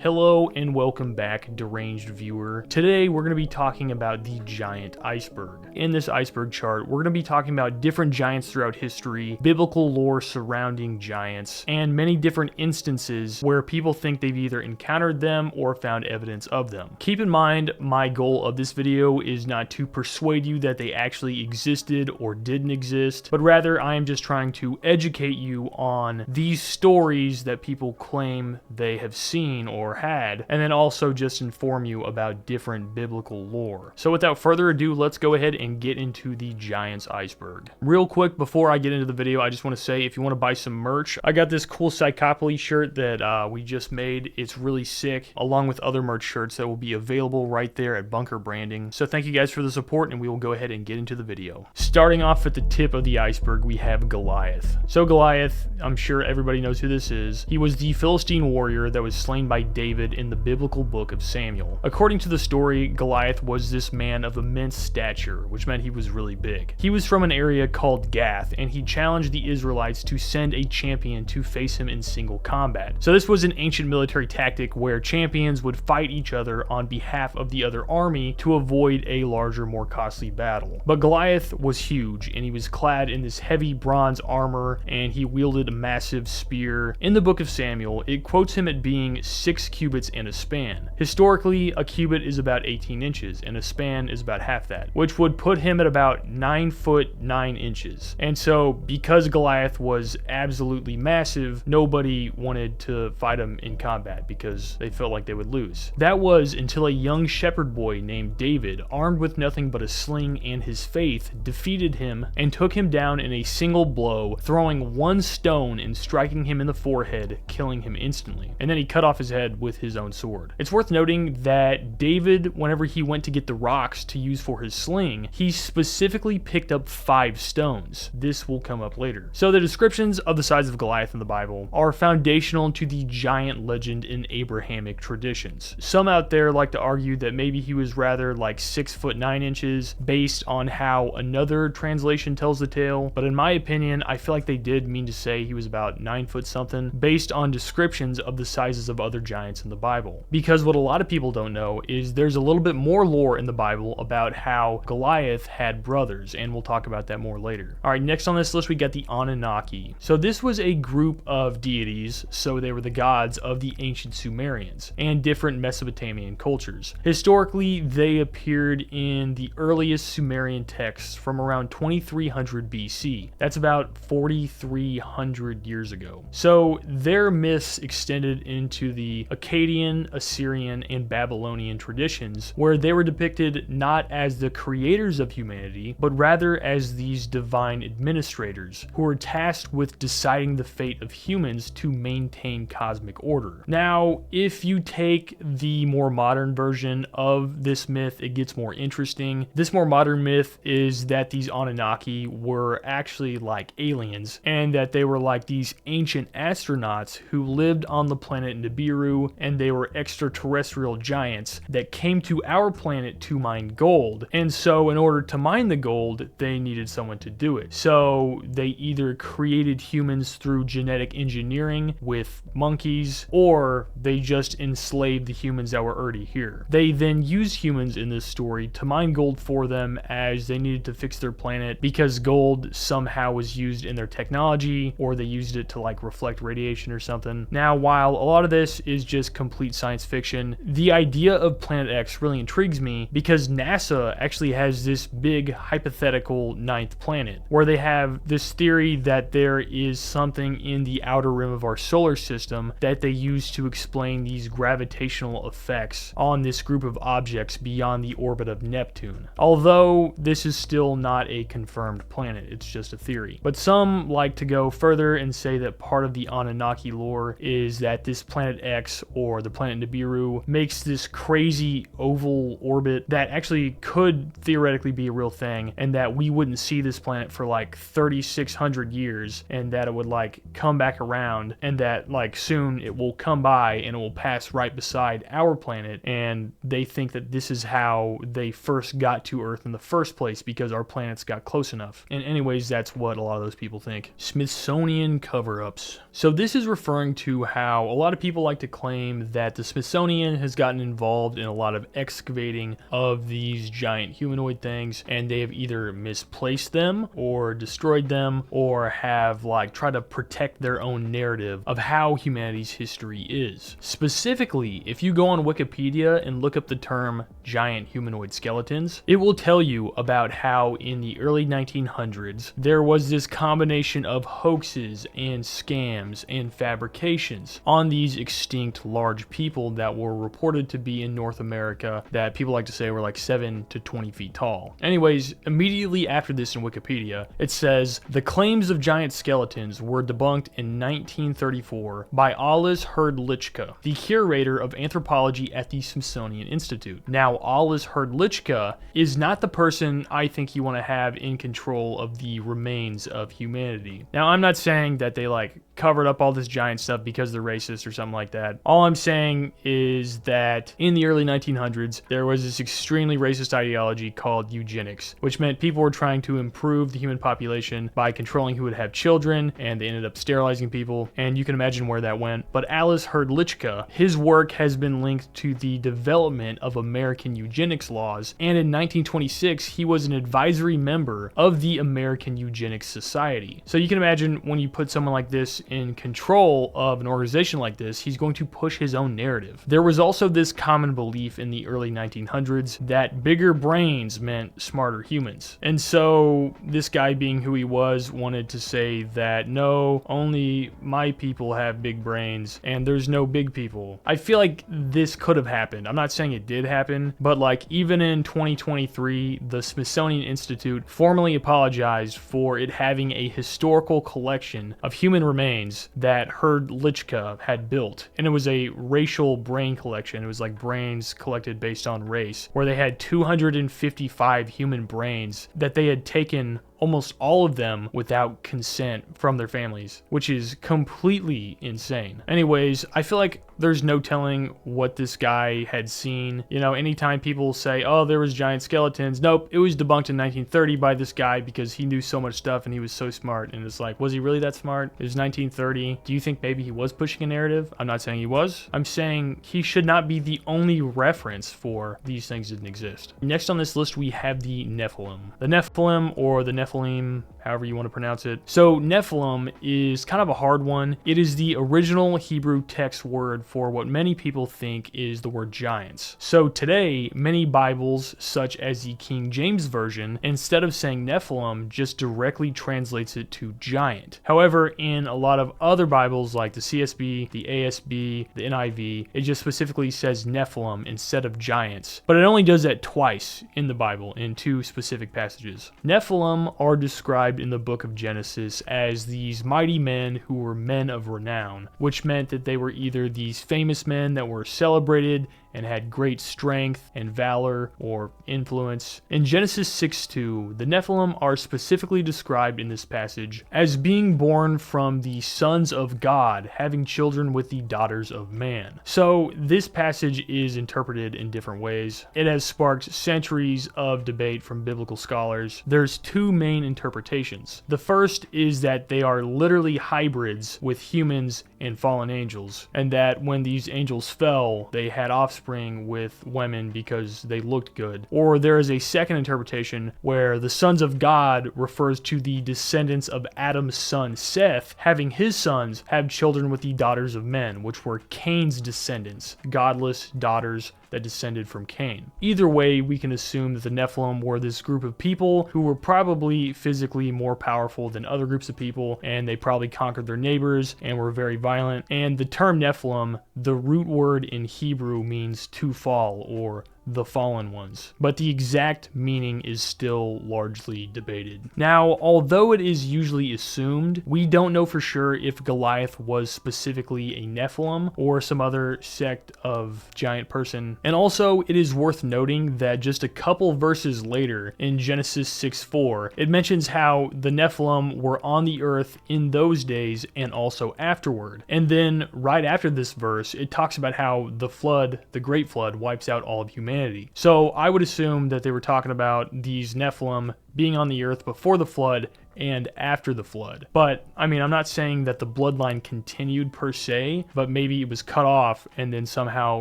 Hello and welcome back, deranged viewer. Today we're going to be talking about the giant iceberg. In this iceberg chart, we're going to be talking about different giants throughout history, biblical lore surrounding giants, and many different instances where people think they've either encountered them or found evidence of them. Keep in mind, my goal of this video is not to persuade you that they actually existed or didn't exist, but rather I am just trying to educate you on these stories that people claim they have seen or had, and then also just inform you about different biblical lore. So without further ado, let's go ahead and get into the giant's iceberg. Real quick, before I get into the video, I just want to say if you want to buy some merch, I got this cool Psychopoly shirt that we just made. It's really sick, along with other merch shirts that will be available right there at Bunker Branding. So thank you guys for the support, and we will go ahead and get into the video. Starting off at the tip of the iceberg, we have Goliath. So Goliath, I'm sure everybody knows who this is. He was the Philistine warrior that was slain by David in the biblical book of Samuel. According to the story, Goliath was this man of immense stature, which meant he was really big. He was from an area called Gath, and he challenged the Israelites to send a champion to face him in single combat. So this was an ancient military tactic where champions would fight each other on behalf of the other army to avoid a larger, more costly battle. But Goliath was huge, and he was clad in this heavy bronze armor, and he wielded a massive spear. In the book of Samuel, it quotes him at being 6 cubits and a span. Historically, a cubit is about 18 inches, and a span is about half that, which would put him at about 9 foot 9 inches. And so, because Goliath was absolutely massive, nobody wanted to fight him in combat because they felt like they would lose. That was until a young shepherd boy named David, armed with nothing but a sling and his faith, defeated him and took him down in a single blow, throwing one stone and striking him in the forehead, killing him instantly. And then he cut off his head with his own sword. It's worth noting that David, whenever he went to get the rocks to use for his sling, he specifically picked up 5 stones. This will come up later. So the descriptions of the size of Goliath in the Bible are foundational to the giant legend in Abrahamic traditions. Some out there like to argue that maybe he was rather like 6 foot 9 inches based on how another translation tells the tale, but in my opinion, I feel like they did mean to say he was about 9 foot something based on descriptions of the sizes of other giants in the Bible. Because what a lot of people don't know is there's a little bit more lore in the Bible about how Goliath had brothers, and we'll talk about that more later. Alright, next on this list we got the Anunnaki. So this was a group of deities, so they were the gods of the ancient Sumerians and different Mesopotamian cultures. Historically, they appeared in the earliest Sumerian texts from around 2300 BC. That's about 4,300 years ago. So their myths extended into the Akkadian, Assyrian, and Babylonian traditions, where they were depicted not as the creators of humanity, but rather as these divine administrators who were tasked with deciding the fate of humans to maintain cosmic order. Now, if you take the more modern version of this myth, it gets more interesting. This more modern myth is that these Anunnaki were actually like aliens, and that they were like these ancient astronauts who lived on the planet Nibiru, and they were extraterrestrial giants that came to our planet to mine gold. And so in order to mine the gold, they needed someone to do it. So they either created humans through genetic engineering with monkeys, or they just enslaved the humans that were already here. They then used humans in this story to mine gold for them, as they needed to fix their planet because gold somehow was used in their technology, or they used it to like reflect radiation or something. Now, while a lot of this is just complete science fiction, the idea of Planet X really intrigues me because NASA actually has this big hypothetical 9th planet, where they have this theory that there is something in the outer rim of our solar system that they use to explain these gravitational effects on this group of objects beyond the orbit of Neptune. Although this is still not a confirmed planet, it's just a theory. But some like to go further and say that part of the Anunnaki lore is that this Planet X, or the planet Nibiru, makes this crazy oval orbit that actually could theoretically be a real thing, and that we wouldn't see this planet for like 3,600 years, and that it would like come back around, and that like soon it will come by and it will pass right beside our planet, and they think that this is how they first got to Earth in the first place, because our planets got close enough. And anyways, that's what a lot of those people think. Smithsonian Coverups. So this is referring to how a lot of people like to claim that the Smithsonian has gotten involved in a lot of excavating of these giant humanoid things, and they have either misplaced them or destroyed them, or have like tried to protect their own narrative of how humanity's history is. Specifically, if you go on Wikipedia and look up the term giant humanoid skeletons, it will tell you about how in the early 1900s there was this combination of hoaxes and scams and fabrications on these extinct large people that were reported to be in North America, that people like to say were like 7 to 20 feet tall. Anyways, immediately after this in Wikipedia, it says the claims of giant skeletons were debunked in 1934 by Alice Herdlichka, the curator of anthropology at the Smithsonian Institute. Now, Alice Herdlichka is not the person I think you want to have in control of the remains of humanity. Now, I'm not saying that they like covered up all this giant stuff because they're racist or something like that. All I'm saying is that in the early 1900s, there was this extremely racist ideology called eugenics, which meant people were trying to improve the human population by controlling who would have children, and they ended up sterilizing people, and you can imagine where that went. But Alice Herdlichka, his work has been linked to the development of American eugenics laws, and in 1926, he was an advisory member of the American Eugenics Society. So you can imagine when you put someone like this in control of an organization like this, he's going to push his own narrative. There was also this common belief in the early 1900s that bigger brains meant smarter humans. And so this guy, being who he was, wanted to say that no, only my people have big brains and there's no big people. I feel like this could have happened. I'm not saying it did happen, but like even in 2023, the Smithsonian Institute formally apologized for it having a historical collection of human remains that Herdlichka had built. And it was a racial brain collection. It was like brains collected based on race, where they had 255 human brains that they had taken, almost all of them without consent from their families, which is completely insane. Anyways, I feel like there's no telling what this guy had seen. You know, anytime people say, oh, there was giant skeletons, nope, it was debunked in 1930 by this guy because he knew so much stuff and he was so smart. And it's like, was he really that smart? It was 1930. Do you think maybe he was pushing a narrative? I'm not saying he was. I'm saying he should not be the only reference for these things didn't exist. Next on this list, we have the Nephilim. The Nephilim, or the Nephilim, however you want to pronounce it. So Nephilim is kind of a hard one. It is the original Hebrew text word for what many people think is the word giants. So today, many Bibles, such as the King James Version, instead of saying Nephilim, just directly translates it to giant. However, in a lot of other Bibles like the CSB, the ASB, the NIV, it just specifically says Nephilim instead of giants. But it only does that twice in the Bible, in 2 specific passages. Nephilim are described in the book of Genesis as these mighty men who were men of renown, which meant that they were either these famous men that were celebrated and had great strength and valor or influence. In Genesis 6:2, the Nephilim are specifically described in this passage as being born from the sons of God, having children with the daughters of man. So this passage is interpreted in different ways. It has sparked centuries of debate from biblical scholars. There's 2 main interpretations. The first is that they are literally hybrids with humans and fallen angels, and that when these angels fell, they had offspring with women because they looked good. Or there is a second interpretation where the sons of God refers to the descendants of Adam's son Seth, having his sons have children with the daughters of men, which were Cain's descendants, godless daughters that descended from Cain. Either way, we can assume that the Nephilim were this group of people who were probably physically more powerful than other groups of people, and they probably conquered their neighbors and were very violent. And the term Nephilim, the root word in Hebrew, means to fall or the fallen ones, but the exact meaning is still largely debated. Now, although it is usually assumed, we don't know for sure if Goliath was specifically a Nephilim or some other sect of giant person. And also, it is worth noting that just a couple verses later in Genesis 6:4, it mentions how the Nephilim were on the earth in those days and also afterward. And then right after this verse, it talks about how the flood, the great flood, wipes out all of humanity. humanity. So I would assume that they were talking about these Nephilim being on the earth before the flood and after the flood. But I mean, I'm not saying that the bloodline continued per se, but maybe it was cut off and then somehow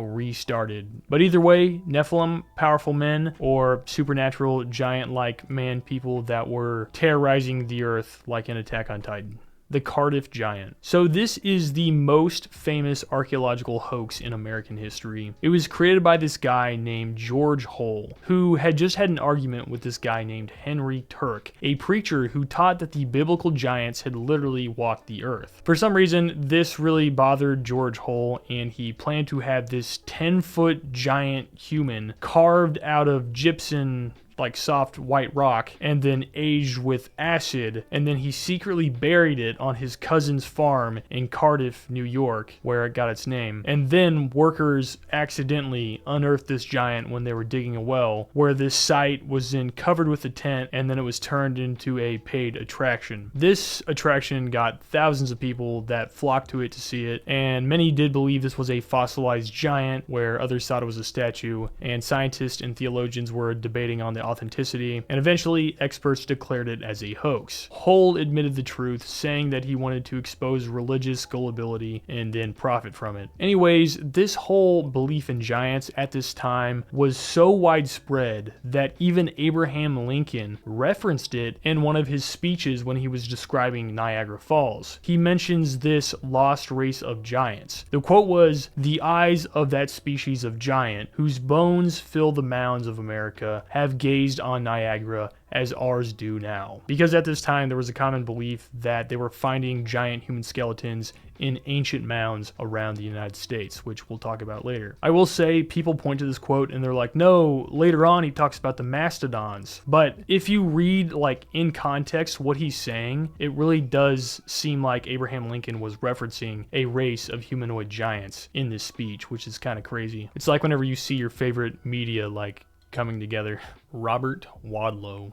restarted. But either way, Nephilim, powerful men, or supernatural giant-like man people that were terrorizing the earth like in Attack on Titan. The Cardiff Giant. So this is the most famous archaeological hoax in American history. It was created by this guy named George Hull, who had just had an argument with this guy named Henry Turk, a preacher who taught that the biblical giants had literally walked the earth. For some reason, this really bothered George Hull, and he planned to have this 10-foot giant human carved out of gypsum, like soft white rock, and then aged with acid, and then he secretly buried it on his cousin's farm in Cardiff, New York, where it got its name. And then workers accidentally unearthed this giant when they were digging a well, where this site was then covered with a tent, and then it was turned into a paid attraction. This attraction got thousands of people that flocked to it to see it, and many did believe this was a fossilized giant, where others thought it was a statue, and scientists and theologians were debating on the authenticity, and eventually experts declared it as a hoax. Hull admitted the truth, saying that he wanted to expose religious gullibility and then profit from it. Anyways, this whole belief in giants at this time was so widespread that even Abraham Lincoln referenced it in one of his speeches when he was describing Niagara Falls. He mentions this lost race of giants. The quote was, "The eyes of that species of giant, whose bones fill the mounds of America, have gazed on Niagara as ours do now." Because at this time there was a common belief that they were finding giant human skeletons in ancient mounds around the United States, which we'll talk about later. I will say, people point to this quote and they're like, no, later on he talks about the mastodons. But if you read like in context what he's saying, it really does seem like Abraham Lincoln was referencing a race of humanoid giants in this speech, which is kind of crazy. It's like whenever you see your favorite media like coming together. Robert Wadlow.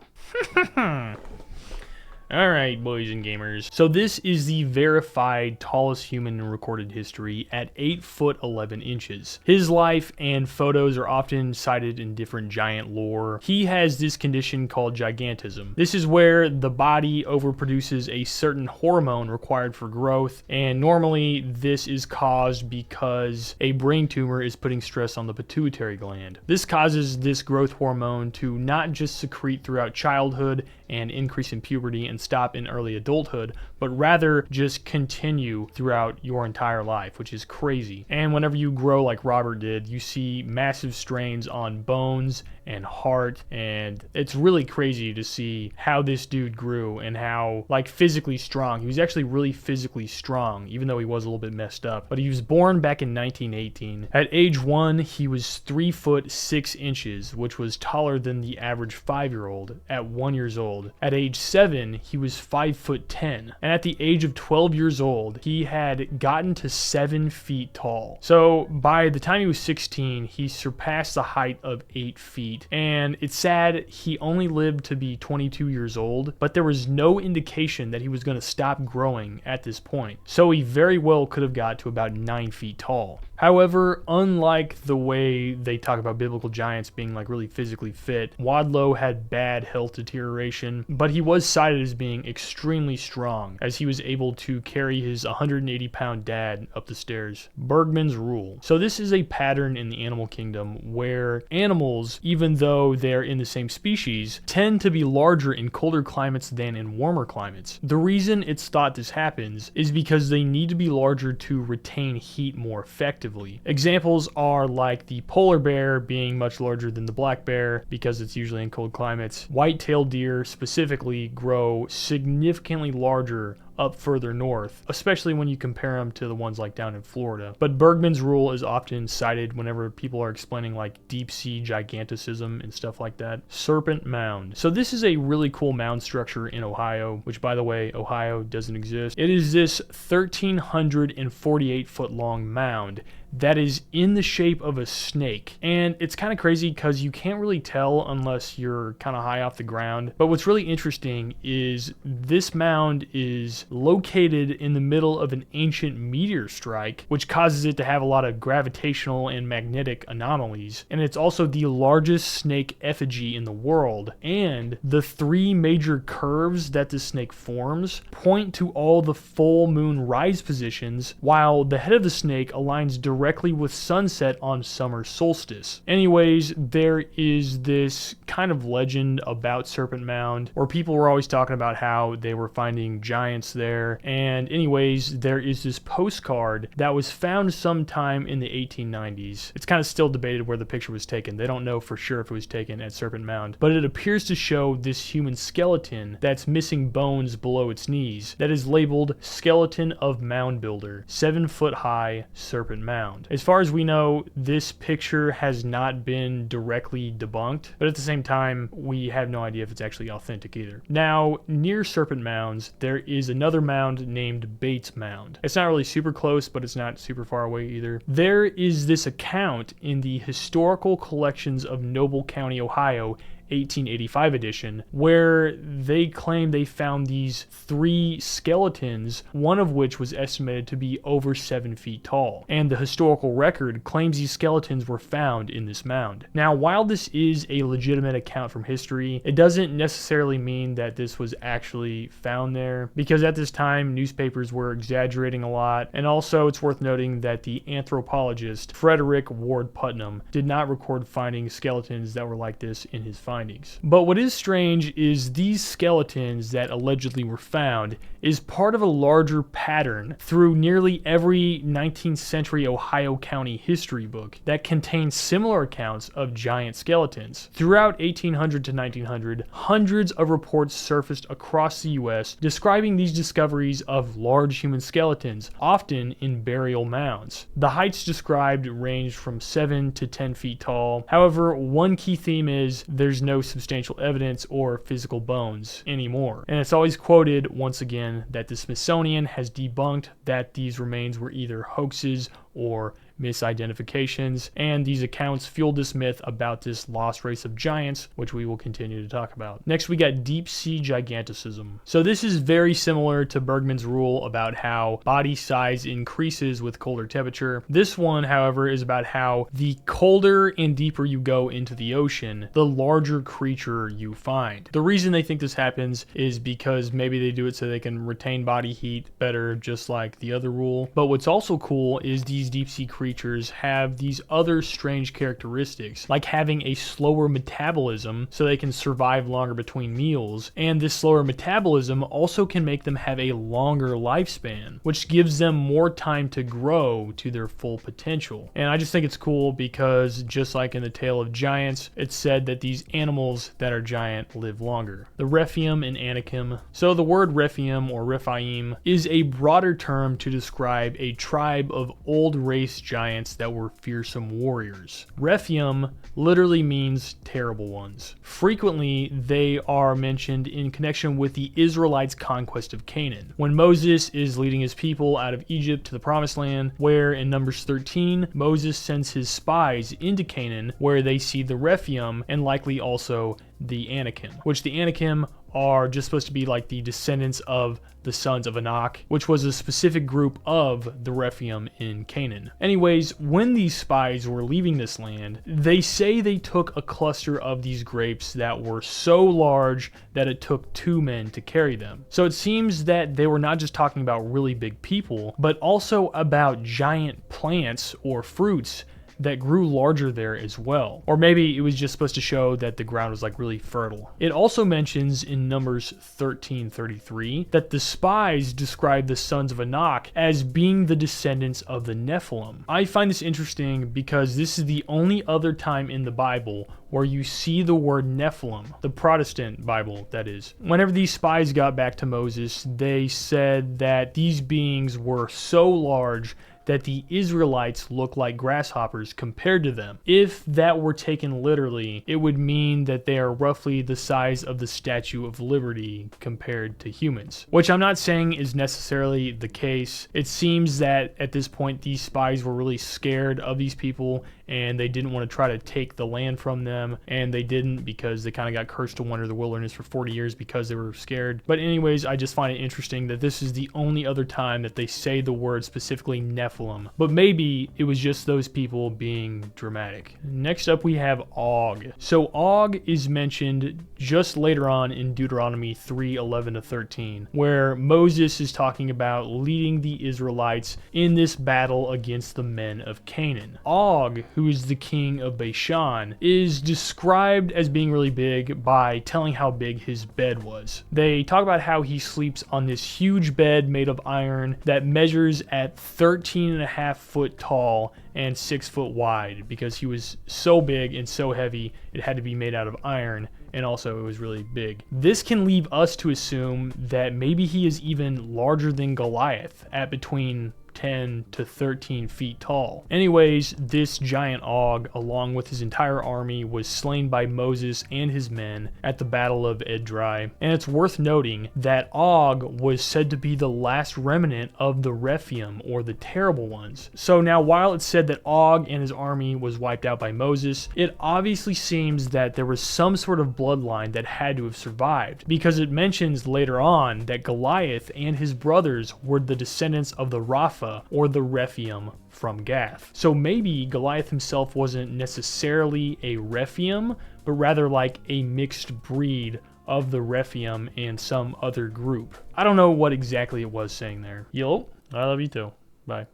Alright, boys and gamers. So this is the verified tallest human in recorded history at 8 foot 11 inches. His life and photos are often cited in different giant lore. He has this condition called gigantism. This is where the body overproduces a certain hormone required for growth, and normally this is caused because a brain tumor is putting stress on the pituitary gland. This causes this growth hormone to not just secrete throughout childhood and increase in puberty and stop in early adulthood, but rather just continue throughout your entire life, which is crazy. And whenever you grow like Robert did, you see massive strains on bones and heart, and it's really crazy to see how this dude grew and how like physically strong. He was actually really physically strong, even though he was a little bit messed up. But he was born back in 1918. At age 1, he was 3 foot 6 inches, which was taller than the average 5-year-old at 1 year old. At age 7, he was 5 foot 10. And at the age of 12 years old, he had gotten to 7 feet tall. So by the time he was 16, he surpassed the height of 8 feet. And it's sad he only lived to be 22 years old, but there was no indication that he was going to stop growing at this point. So he very well could have got to about 9 feet tall. However, unlike the way they talk about biblical giants being like really physically fit, Wadlow had bad health deterioration, but he was cited as being extremely strong, as he was able to carry his 180-pound dad up the stairs. Bergmann's rule. So this is a pattern in the animal kingdom where animals, even though they're in the same species, tend to be larger in colder climates than in warmer climates. The reason it's thought this happens is because they need to be larger to retain heat more effectively. Examples are like the polar bear being much larger than the black bear because it's usually in cold climates. White-tailed deer specifically grow significantly larger up further north, especially when you compare them to the ones like down in Florida. But Bergmann's rule is often cited whenever people are explaining like deep sea giganticism and stuff like that. Serpent Mound. So this is a really cool mound structure in Ohio, which by the way, Ohio doesn't exist. It is this 1,348 foot long mound that is in the shape of a snake. And it's kind of crazy because you can't really tell unless you're kind of high off the ground. But what's really interesting is this mound is is located in the middle of an ancient meteor strike, which causes it to have a lot of gravitational and magnetic anomalies. And it's also the largest snake effigy in the world. And the three major curves that the snake forms point to all the full moon rise positions, while the head of the snake aligns directly with sunset on summer solstice. Anyways, there is this kind of legend about Serpent Mound where people were always talking about how they were finding giants there. And anyways, there is this postcard that was found sometime in the 1890s. It's kind of still debated where the picture was taken. They don't know for sure if it was taken at Serpent Mound, but it appears to show this human skeleton that's missing bones below its knees that is labeled Skeleton of Mound Builder, 7-foot high Serpent Mound. As far as we know, this picture has not been directly debunked, but at the same time, we have no idea if it's actually authentic either. Now, near Serpent Mounds, there is another mound named Bates Mound. It's not really super close, but it's not super far away either. There is this account in the Historical Collections of Noble County, Ohio, 1885 edition, where they claim they found these 3 skeletons, one of which was estimated to be over 7 feet tall. And the historical record claims these skeletons were found in this mound. Now, while this is a legitimate account from history, it doesn't necessarily mean that this was actually found there, because at this time, newspapers were exaggerating a lot. And also, it's worth noting that the anthropologist Frederick Ward Putnam did not record finding skeletons that were like this in his findings. But what is strange is these skeletons that allegedly were found is part of a larger pattern through nearly every 19th century Ohio County history book that contains similar accounts of giant skeletons. Throughout 1800 to 1900, hundreds of reports surfaced across the US describing these discoveries of large human skeletons, often in burial mounds. The heights described ranged from 7 to 10 feet tall. However, one key theme is there's no substantial evidence or physical bones anymore. And it's always quoted once again that the Smithsonian has debunked that these remains were either hoaxes or misidentifications, and these accounts fueled this myth about this lost race of giants, which we will continue to talk about. Next, we got deep sea gigantism. So this is very similar to Bergmann's rule about how body size increases with colder temperature. This one, however, is about how the colder and deeper you go into the ocean, the larger creature you find. The reason they think this happens is because maybe they do it so they can retain body heat better, just like the other rule. But what's also cool is these deep sea creatures have these other strange characteristics, like having a slower metabolism so they can survive longer between meals, and this slower metabolism also can make them have a longer lifespan, which gives them more time to grow to their full potential. And I just think it's cool because just like in the tale of giants, it's said that these animals that are giant live longer. The Rephaim and Anakim. So the word Rephaim or Rephaim is a broader term to describe a tribe of old race giants that were fearsome warriors. Rephaim literally means terrible ones. Frequently, they are mentioned in connection with the Israelites' conquest of Canaan, when Moses is leading his people out of Egypt to the Promised Land, where in Numbers 13, Moses sends his spies into Canaan, where they see the Rephaim and likely also the Anakim, which the Anakim are just supposed to be like the descendants of the sons of Anak, which was a specific group of the Rephaim in Canaan. Anyways, when these spies were leaving this land, they say they took a cluster of these grapes that were so large that it took 2 men to carry them. So it seems that they were not just talking about really big people, but also about giant plants or fruits that grew larger there as well. Or maybe it was just supposed to show that the ground was like really fertile. It also mentions in Numbers 13:33 that the spies describe the sons of Anak as being the descendants of the Nephilim. I find this interesting because this is the only other time in the Bible where you see the word Nephilim, the Protestant Bible, that is. Whenever these spies got back to Moses, they said that these beings were so large that the Israelites look like grasshoppers compared to them. If that were taken literally, it would mean that they are roughly the size of the Statue of Liberty compared to humans, which I'm not saying is necessarily the case. It seems that at this point these spies were really scared of these people and they didn't want to try to take the land from them, and they didn't because they kind of got cursed to wander the wilderness for 40 years because they were scared. But anyways, I just find it interesting that this is the only other time that they say the word specifically Nephilim, but maybe it was just those people being dramatic. Next up we have Og. So Og is mentioned just later on in Deuteronomy 3:11-13, where Moses is talking about leading the Israelites in this battle against the men of Canaan. Og, who is the king of Bashan, is described as being really big by telling how big his bed was. They talk about how he sleeps on this huge bed made of iron that measures at 13.5 foot tall and 6 foot wide, because he was so big and so heavy it had to be made out of iron, and also it was really big. This can leave us to assume that maybe he is even larger than Goliath at between 10 to 13 feet tall. Anyways, this giant Og, along with his entire army, was slain by Moses and his men at the Battle of Edrei. And it's worth noting that Og was said to be the last remnant of the Rephaim, or the terrible ones. So now, while it's said that Og and his army was wiped out by Moses, it obviously seems that there was some sort of bloodline that had to have survived, because it mentions later on that Goliath and his brothers were the descendants of the Rephaim, or the Rephaim from Gath. So maybe Goliath himself wasn't necessarily a Rephaim, but rather like a mixed breed of the Rephaim and some other group. I don't know what exactly it was saying there. Yo, I love you too. Bye.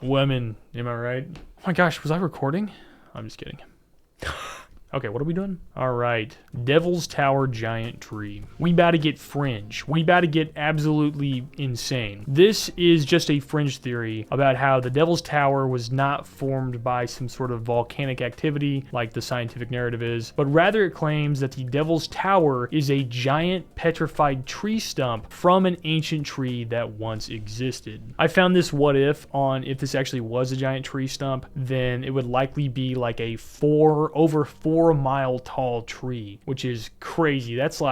Women, am I right? Oh my gosh, was I recording? I'm just kidding. Okay, what are we doing? All right, Devil's Tower Giant Tree. We about to get fringe. We about to get absolutely insane. This is just a fringe theory about how the Devil's Tower was not formed by some sort of volcanic activity like the scientific narrative is, but rather it claims that the Devil's Tower is a giant petrified tree stump from an ancient tree that once existed. I found this what if on if this actually was a giant tree stump, then it would likely be like a over 4 mile tall tree, which is crazy. That's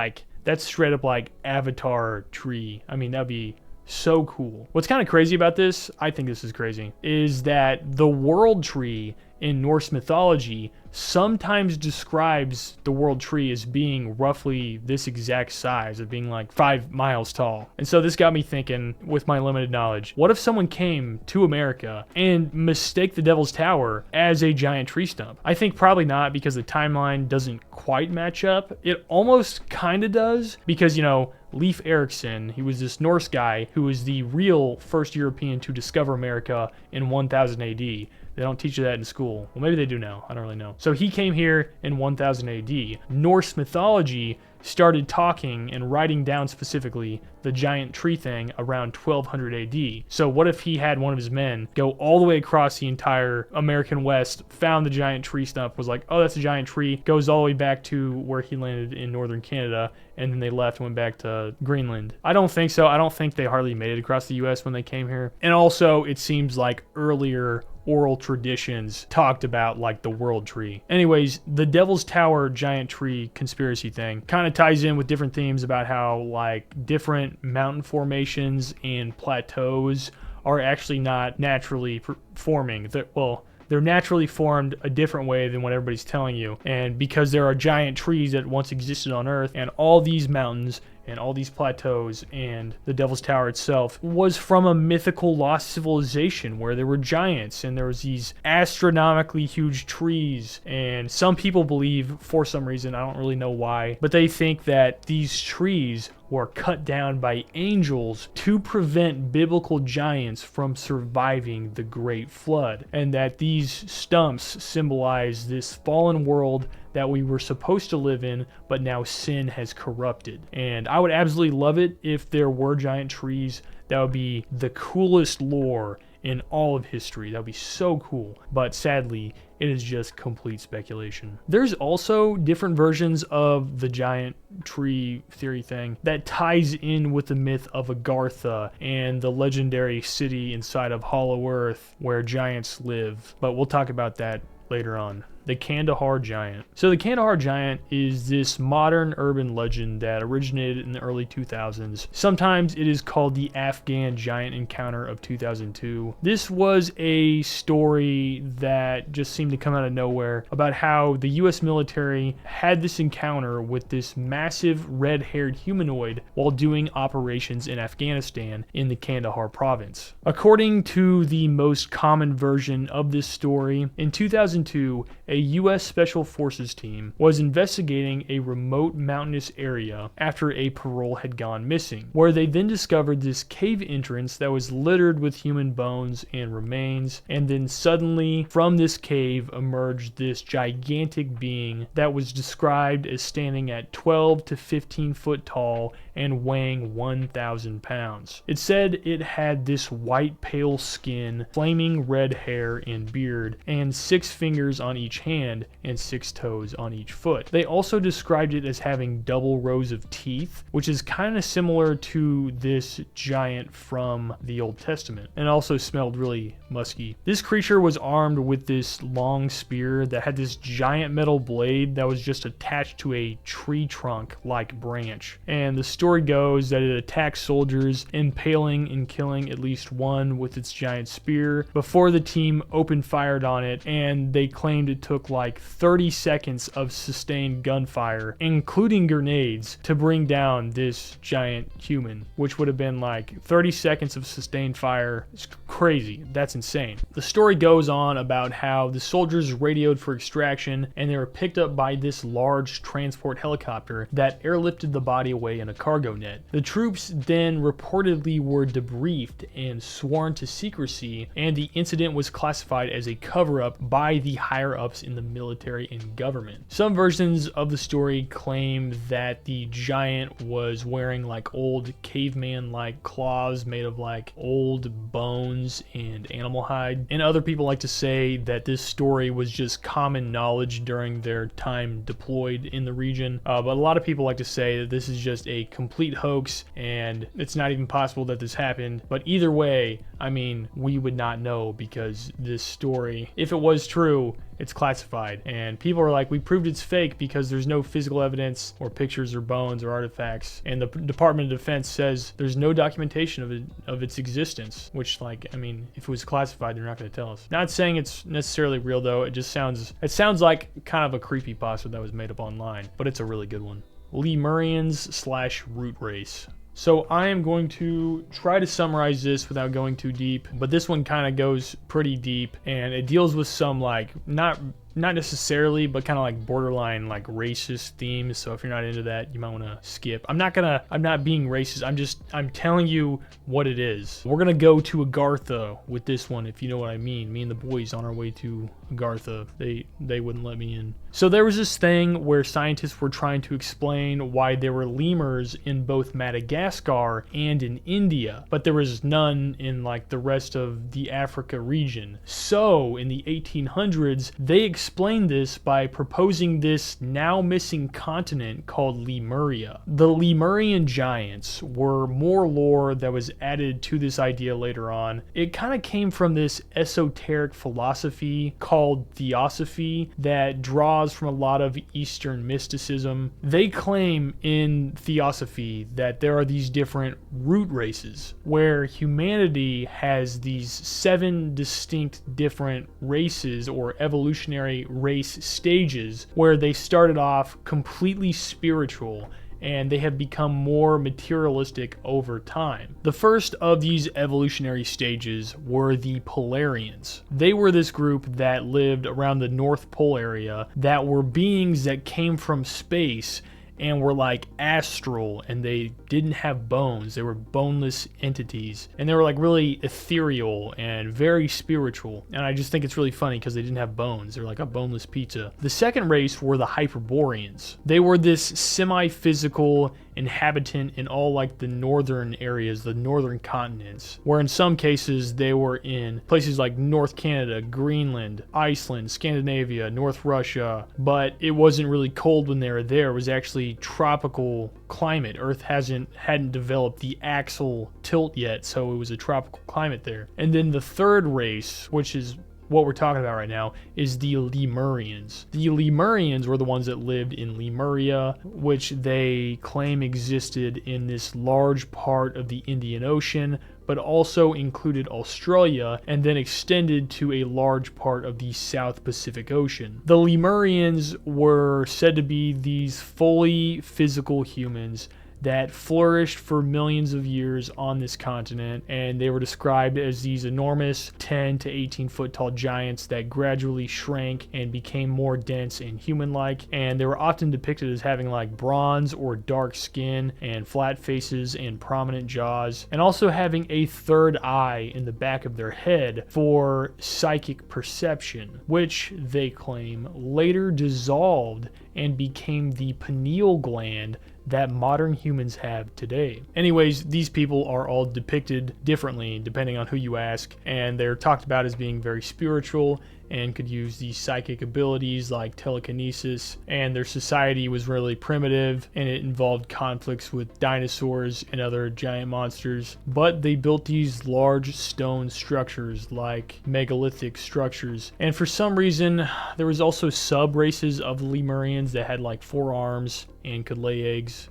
straight up like Avatar tree. I mean, that'd be so cool. What's kind of crazy about this, I think this is crazy, is that the world tree in Norse mythology sometimes describes the world tree as being roughly this exact size, of being like 5 miles tall. And so this got me thinking, with my limited knowledge, what if someone came to America and mistake the Devil's Tower as a giant tree stump? I think probably not, because the timeline doesn't quite match up. It almost kind of does, because, you know, Leif Erikson, he was this Norse guy who was the real first European to discover America in 1000 AD. They don't teach you that in school. Well, maybe they do now. I don't really know. So he came here in 1000 AD. Norse mythology started talking and writing down specifically the giant tree thing around 1200 AD. So what if he had one of his men go all the way across the entire American West, found the giant tree stump, was like, oh, that's a giant tree, goes all the way back to where he landed in northern Canada, and then they left and went back to Greenland? I don't think so. I don't think they hardly made it across the US when they came here. And also, it seems like earlier oral traditions talked about like the world tree. Anyways, the Devil's Tower giant tree conspiracy thing kind of ties in with different themes about how like different mountain formations and plateaus are actually not naturally forming. They're naturally formed a different way than what everybody's telling you. And because there are giant trees that once existed on Earth, and all these mountains and all these plateaus and the Devil's Tower itself was from a mythical lost civilization where there were giants and there was these astronomically huge trees. And some people believe, for some reason, I don't really know why, but they think that these trees were cut down by angels to prevent biblical giants from surviving the Great Flood, and that these stumps symbolize this fallen world that we were supposed to live in, but now sin has corrupted. And I would absolutely love it if there were giant trees. That would be the coolest lore in all of history. That would be so cool. But sadly, It is just complete speculation. There's also different versions of the giant tree theory thing that ties in with the myth of Agartha and the legendary city inside of Hollow Earth where giants live, but we'll talk about that later on. The Kandahar Giant. So the Kandahar Giant is this modern urban legend that originated in the early 2000s. Sometimes it is called the Afghan Giant Encounter of 2002. This was a story that just seemed to come out of nowhere about how the US military had this encounter with this massive red-haired humanoid while doing operations in Afghanistan in the Kandahar province. According to the most common version of this story, in 2002, a U.S. Special Forces team was investigating a remote mountainous area after a parole had gone missing, where they then discovered this cave entrance that was littered with human bones and remains, and then suddenly from this cave emerged this gigantic being that was described as standing at 12 to 15 foot tall and weighing 1,000 pounds. It said it had this white pale skin, flaming red hair and beard, and 6 fingers on each hand and 6 toes on each foot. They also described it as having double rows of teeth, which is kind of similar to this giant from the Old Testament, and also smelled really musky. This creature was armed with this long spear that had this giant metal blade that was just attached to a tree trunk-like branch, and the story goes that it attacked soldiers, impaling and killing at least one with its giant spear before the team opened fire on it, and they claimed it took like 30 seconds of sustained gunfire, including grenades, to bring down this giant human, which would have been like 30 seconds of sustained fire. It's crazy. That's insane. The story goes on about how the soldiers radioed for extraction, and they were picked up by this large transport helicopter that airlifted the body away in a cargo net. The troops then reportedly were debriefed and sworn to secrecy, and the incident was classified as a cover-up by the higher-ups in the military and government. Some versions of the story claim that the giant was wearing like old caveman-like claws made of like old bones and animal hide, and other people like to say that this story was just common knowledge during their time deployed in the region, but a lot of people like to say that this is just a complete hoax and it's not even possible that this happened. But either way, I mean, we would not know, because this story, if it was true, it's classified, and people are like, we proved it's fake because there's no physical evidence or pictures or bones or artifacts, and the Department of Defense says there's no documentation of its existence, which, like, I mean, if it was classified, they're not going to tell us. Not saying it's necessarily real though, it sounds like kind of a creepypasta that was made up online, but it's a really good one. Lemurians/root race. So I am going to try to summarize this without going too deep, but this one kind of goes pretty deep, and it deals with some like not necessarily, but kind of like borderline like racist themes. So if you're not into that, you might want to skip. I'm not being racist. I'm telling you what it is. We're gonna go to Agartha with this one, if you know what I mean. Me and the boys on our way to Agartha. They wouldn't let me in. So there was this thing where scientists were trying to explain why there were lemurs in both Madagascar and in India, but there was none in like the rest of the Africa region. So in the 1800s, they explained this by proposing this now missing continent called Lemuria. The Lemurian giants were more lore that was added to this idea later on. It kind of came from this esoteric philosophy called theosophy that draws from a lot of Eastern mysticism. They claim in theosophy that there are these different root races where humanity has these 7 distinct different races or evolutionary race stages where they started off completely spiritual and they have become more materialistic over time. The first of these evolutionary stages were the Polarians. They were this group that lived around the North Pole area that were beings that came from space and were like astral, and they didn't have bones. They were boneless entities, and they were like really ethereal and very spiritual. And I just think it's really funny because they didn't have bones. They're like a boneless pizza. The second race were the Hyperboreans. They were this semi-physical inhabitant in all like the northern areas, the northern continents, where in some cases they were in places like North Canada, Greenland, Iceland, Scandinavia, North Russia, but it wasn't really cold when they were there. It was actually tropical climate. Earth hadn't developed the axial tilt yet, so it was a tropical climate there. And then the third race, which is what we're talking about right now, is the Lemurians. The Lemurians were the ones that lived in Lemuria, which they claim existed in this large part of the Indian Ocean, but also included Australia and then extended to a large part of the South Pacific Ocean. The Lemurians were said to be these fully physical humans that flourished for millions of years on this continent, and they were described as these enormous 10 to 18 foot tall giants that gradually shrank and became more dense and human-like, and they were often depicted as having like bronze or dark skin and flat faces and prominent jaws, and also having a third eye in the back of their head for psychic perception, which they claim later dissolved and became the pineal gland that modern humans have today. Anyways, these people are all depicted differently depending on who you ask, and they're talked about as being very spiritual and could use these psychic abilities like telekinesis, and their society was really primitive and it involved conflicts with dinosaurs and other giant monsters, but they built these large stone structures like megalithic structures. And for some reason there was also sub races of Lemurians that had like 4 arms and could lay eggs.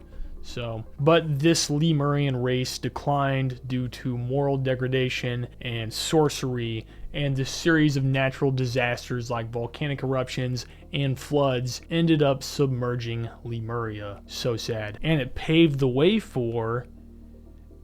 But this Lemurian race declined due to moral degradation and sorcery and the series of natural disasters like volcanic eruptions and floods ended up submerging Lemuria. So sad. And it paved the way for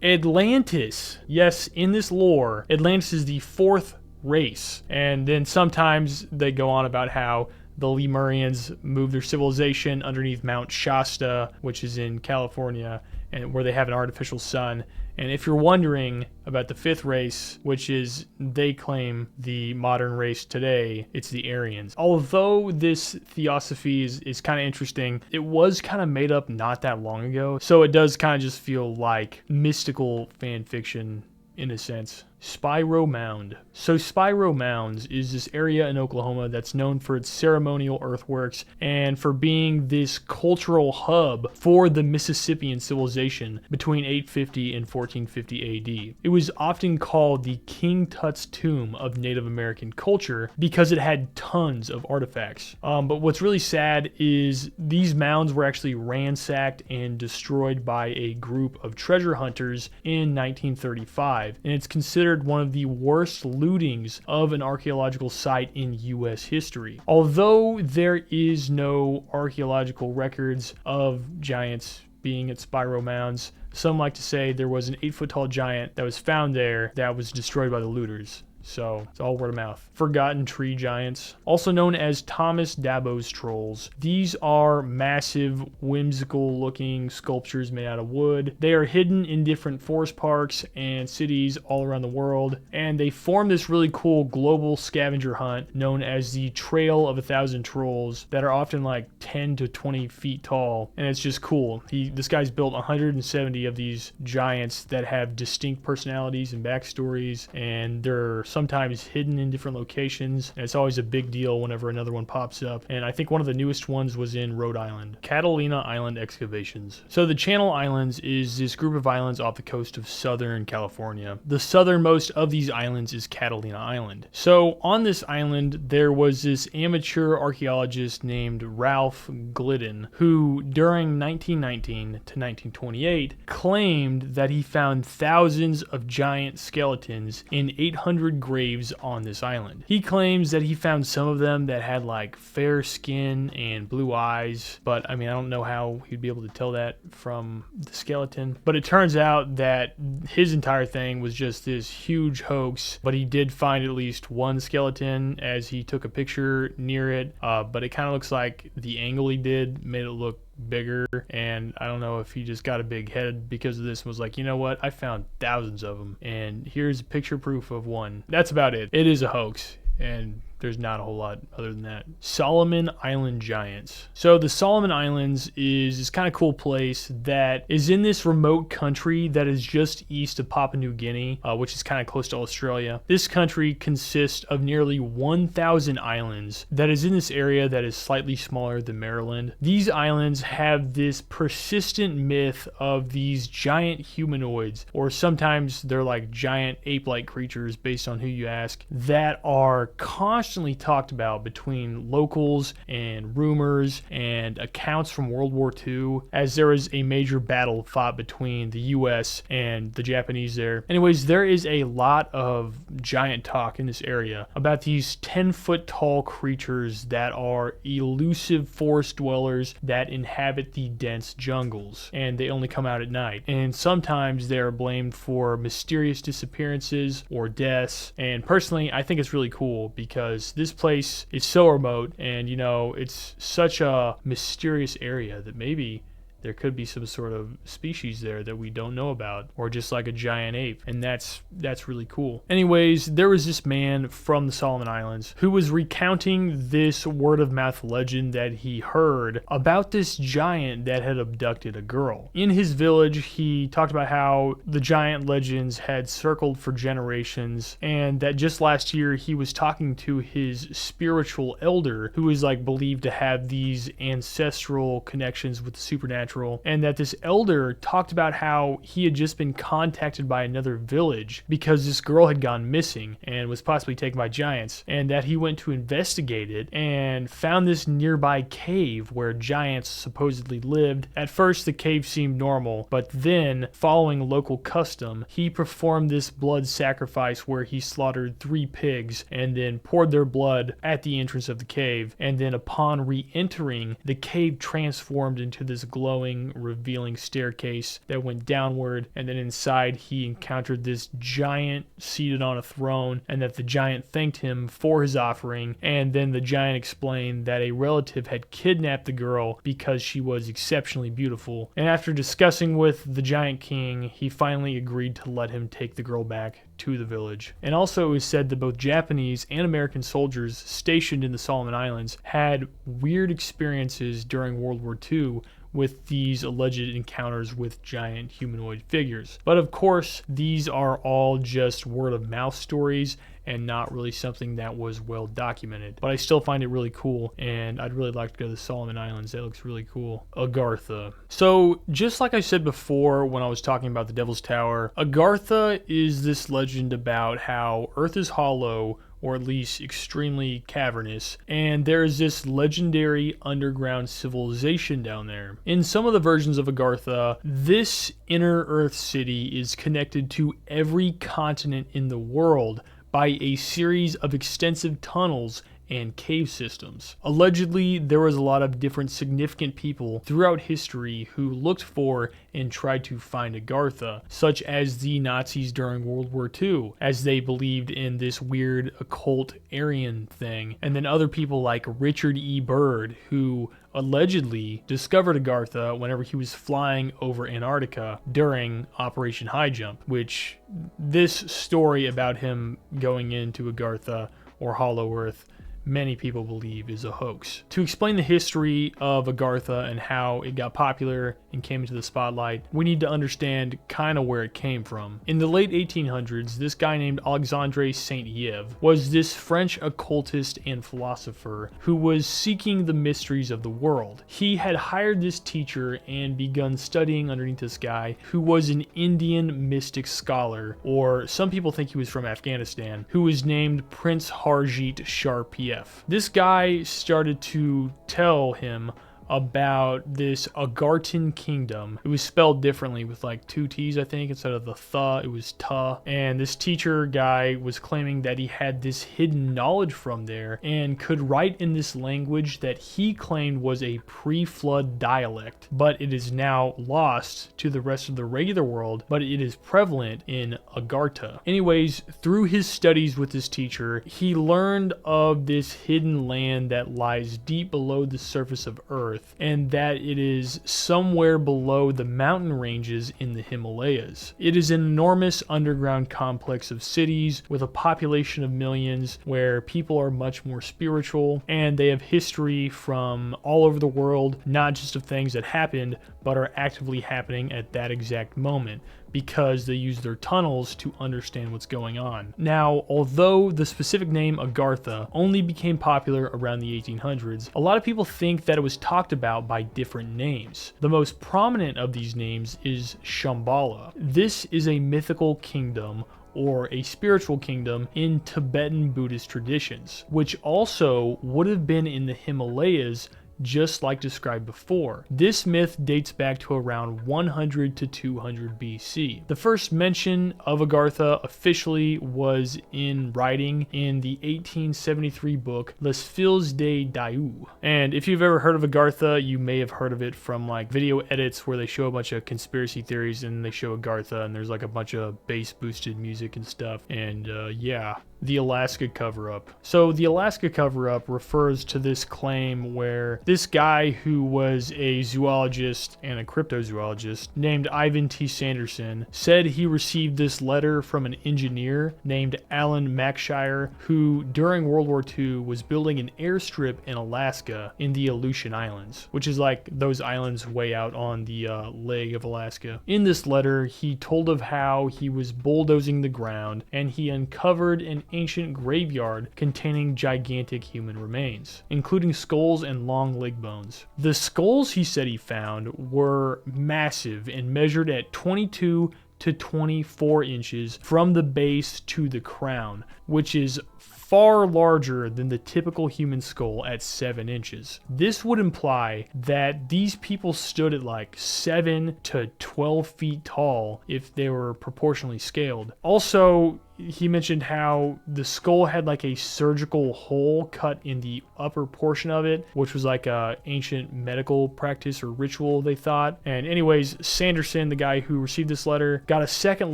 Atlantis. Yes, in this lore, Atlantis is the 4th race. And then sometimes they go on about how the Lemurians moved their civilization underneath Mount Shasta, which is in California, and where they have an artificial sun. And if you're wondering about the 5th race, which is, they claim, the modern race today, it's the Aryans. Although this theosophy is kind of interesting, it was kind of made up not that long ago, so it does kind of just feel like mystical fan fiction in a sense. Spiro Mound. So Spiro Mounds is this area in Oklahoma that's known for its ceremonial earthworks and for being this cultural hub for the Mississippian civilization between 850 and 1450 AD. It was often called the King Tut's tomb of Native American culture because it had tons of artifacts. But what's really sad is these mounds were actually ransacked and destroyed by a group of treasure hunters in 1935, and it's considered one of the worst lootings of an archaeological site in U.S. history. Although there is no archaeological records of giants being at Spiro Mounds, some like to say there was an 8-foot tall giant that was found there that was destroyed by the looters. So it's all word of mouth. Forgotten tree giants, also known as Thomas Dabo's trolls. These are massive, whimsical looking sculptures made out of wood. They are hidden in different forest parks and cities all around the world, and they form this really cool global scavenger hunt known as the Trail of 1,000 Trolls that are often like 10 to 20 feet tall, and it's just cool. This guy's built 170 of these giants that have distinct personalities and backstories, and they're sometimes hidden in different locations, and it's always a big deal whenever another one pops up. And I think one of the newest ones was in Rhode Island. Catalina Island excavations. So the Channel Islands is this group of islands off the coast of southern California. The southernmost of these islands is Catalina Island. So on this island there was this amateur archaeologist named Ralph Glidden who during 1919 to 1928 claimed that he found thousands of giant skeletons in 800 graves on this island. He claims that he found some of them that had like fair skin and blue eyes, but I mean, I don't know how he'd be able to tell that from the skeleton. But it turns out that his entire thing was just this huge hoax, but he did find at least one skeleton as he took a picture near it, but it kind of looks like the angle he did made it look bigger, and I don't know if he just got a big head because of this and was like, you know what, I found thousands of them and here's picture proof of one. That's about it. It is a hoax, and there's not a whole lot other than that. Solomon Island Giants. So the Solomon Islands is this kind of cool place that is in this remote country that is just east of Papua New Guinea, which is kind of close to Australia. This country consists of nearly 1,000 islands that is in this area that is slightly smaller than Maryland. These islands have this persistent myth of these giant humanoids, or sometimes they're like giant ape-like creatures based on who you ask, that are constantly talked about between locals and rumors and accounts from World War II, as there was a major battle fought between the US and the Japanese there. Anyways, there is a lot of giant talk in this area about these 10-foot tall creatures that are elusive forest dwellers that inhabit the dense jungles, and they only come out at night. And sometimes they are blamed for mysterious disappearances or deaths. And personally, I think it's really cool because this place is so remote, and you know, it's such a mysterious area that maybe there could be some sort of species there that we don't know about, or just like a giant ape, and that's really cool. Anyways, there was this man from the Solomon Islands who was recounting this word of mouth legend that he heard about this giant that had abducted a girl. In his village, he talked about how the giant legends had circled for generations, and that just last year he was talking to his spiritual elder, who is like believed to have these ancestral connections with the supernatural, and that this elder talked about how he had just been contacted by another village because this girl had gone missing and was possibly taken by giants, and that he went to investigate it and found this nearby cave where giants supposedly lived. At first, the cave seemed normal, but then, following local custom, he performed this blood sacrifice where he slaughtered 3 pigs and then poured their blood at the entrance of the cave, and then upon re-entering, the cave transformed into this glowing, revealing staircase that went downward, and then inside he encountered this giant seated on a throne, and that the giant thanked him for his offering, and then the giant explained that a relative had kidnapped the girl because she was exceptionally beautiful, and after discussing with the giant king, he finally agreed to let him take the girl back to the village. And also it was said that both Japanese and American soldiers stationed in the Solomon Islands had weird experiences during World War II with these alleged encounters with giant humanoid figures. But of course, these are all just word of mouth stories and not really something that was well documented. But I still find it really cool, and I'd really like to go to the Solomon Islands. That looks really cool. Agartha. So just like I said before when I was talking about the Devil's Tower, Agartha is this legend about how Earth is hollow, or at least extremely cavernous, and there is this legendary underground civilization down there. In some of the versions of Agartha, this inner Earth city is connected to every continent in the world by a series of extensive tunnels and cave systems. Allegedly, there was a lot of different significant people throughout history who looked for and tried to find Agartha, such as the Nazis during World War II, as they believed in this weird occult Aryan thing, and then other people like Richard E. Byrd, who allegedly discovered Agartha whenever he was flying over Antarctica during Operation High Jump, which this story about him going into Agartha or Hollow Earth, many people believe is a hoax. To explain the history of Agartha and how it got popular and came into the spotlight, we need to understand kind of where it came from. In the late 1800s, this guy named Alexandre Saint-Yves was this French occultist and philosopher who was seeking the mysteries of the world. He had hired this teacher and begun studying underneath this guy who was an Indian mystic scholar, or some people think he was from Afghanistan, who was named Prince Harjit Sharpiev. This guy started to tell him about this Agarthan kingdom. It was spelled differently with like 2 T's, I think, instead of the th, it was tuh. And this teacher guy was claiming that he had this hidden knowledge from there and could write in this language that he claimed was a pre-flood dialect, but it is now lost to the rest of the regular world, but it is prevalent in Agartha. Anyways, through his studies with this teacher, he learned of this hidden land that lies deep below the surface of Earth, myth, and that it is somewhere below the mountain ranges in the Himalayas. It is an enormous underground complex of cities with a population of millions where people are much more spiritual, and they have history from all over the world, not just of things that happened, but are actively happening at that exact moment, because they use their tunnels to understand what's going on. Now, although the specific name Agartha only became popular around the 1800s, a lot of people think that it was talked about by different names. The most prominent of these names is Shambhala. This is a mythical kingdom or a spiritual kingdom in Tibetan Buddhist traditions, which also would have been in the Himalayas, just like described before. This myth dates back to around 100 to 200 BC. The first mention of Agartha officially was in writing in the 1873 book Les Fils de Dieu. And if you've ever heard of Agartha, you may have heard of it from like video edits where they show a bunch of conspiracy theories and they show Agartha and there's like a bunch of bass boosted music and stuff. And yeah. The Alaska Coverup. So the Alaska Coverup refers to this claim where this guy who was a zoologist and a cryptozoologist named Ivan T. Sanderson said he received this letter from an engineer named Alan Mackshire, who during World War II was building an airstrip in Alaska in the Aleutian Islands, which is like those islands way out on the leg of Alaska. In this letter, he told of how he was bulldozing the ground and he uncovered an ancient graveyard containing gigantic human remains, including skulls and long leg bones. The skulls he said he found were massive and measured at 22 to 24 inches from the base to the crown, which is far larger than the typical human skull at 7 inches. This would imply that these people stood at like 7 to 12 feet tall if they were proportionally scaled. Also, he mentioned how the skull had like a surgical hole cut in the upper portion of it, which was like a ancient medical practice or ritual, they thought. And anyways, Sanderson, the guy who received this letter, got a second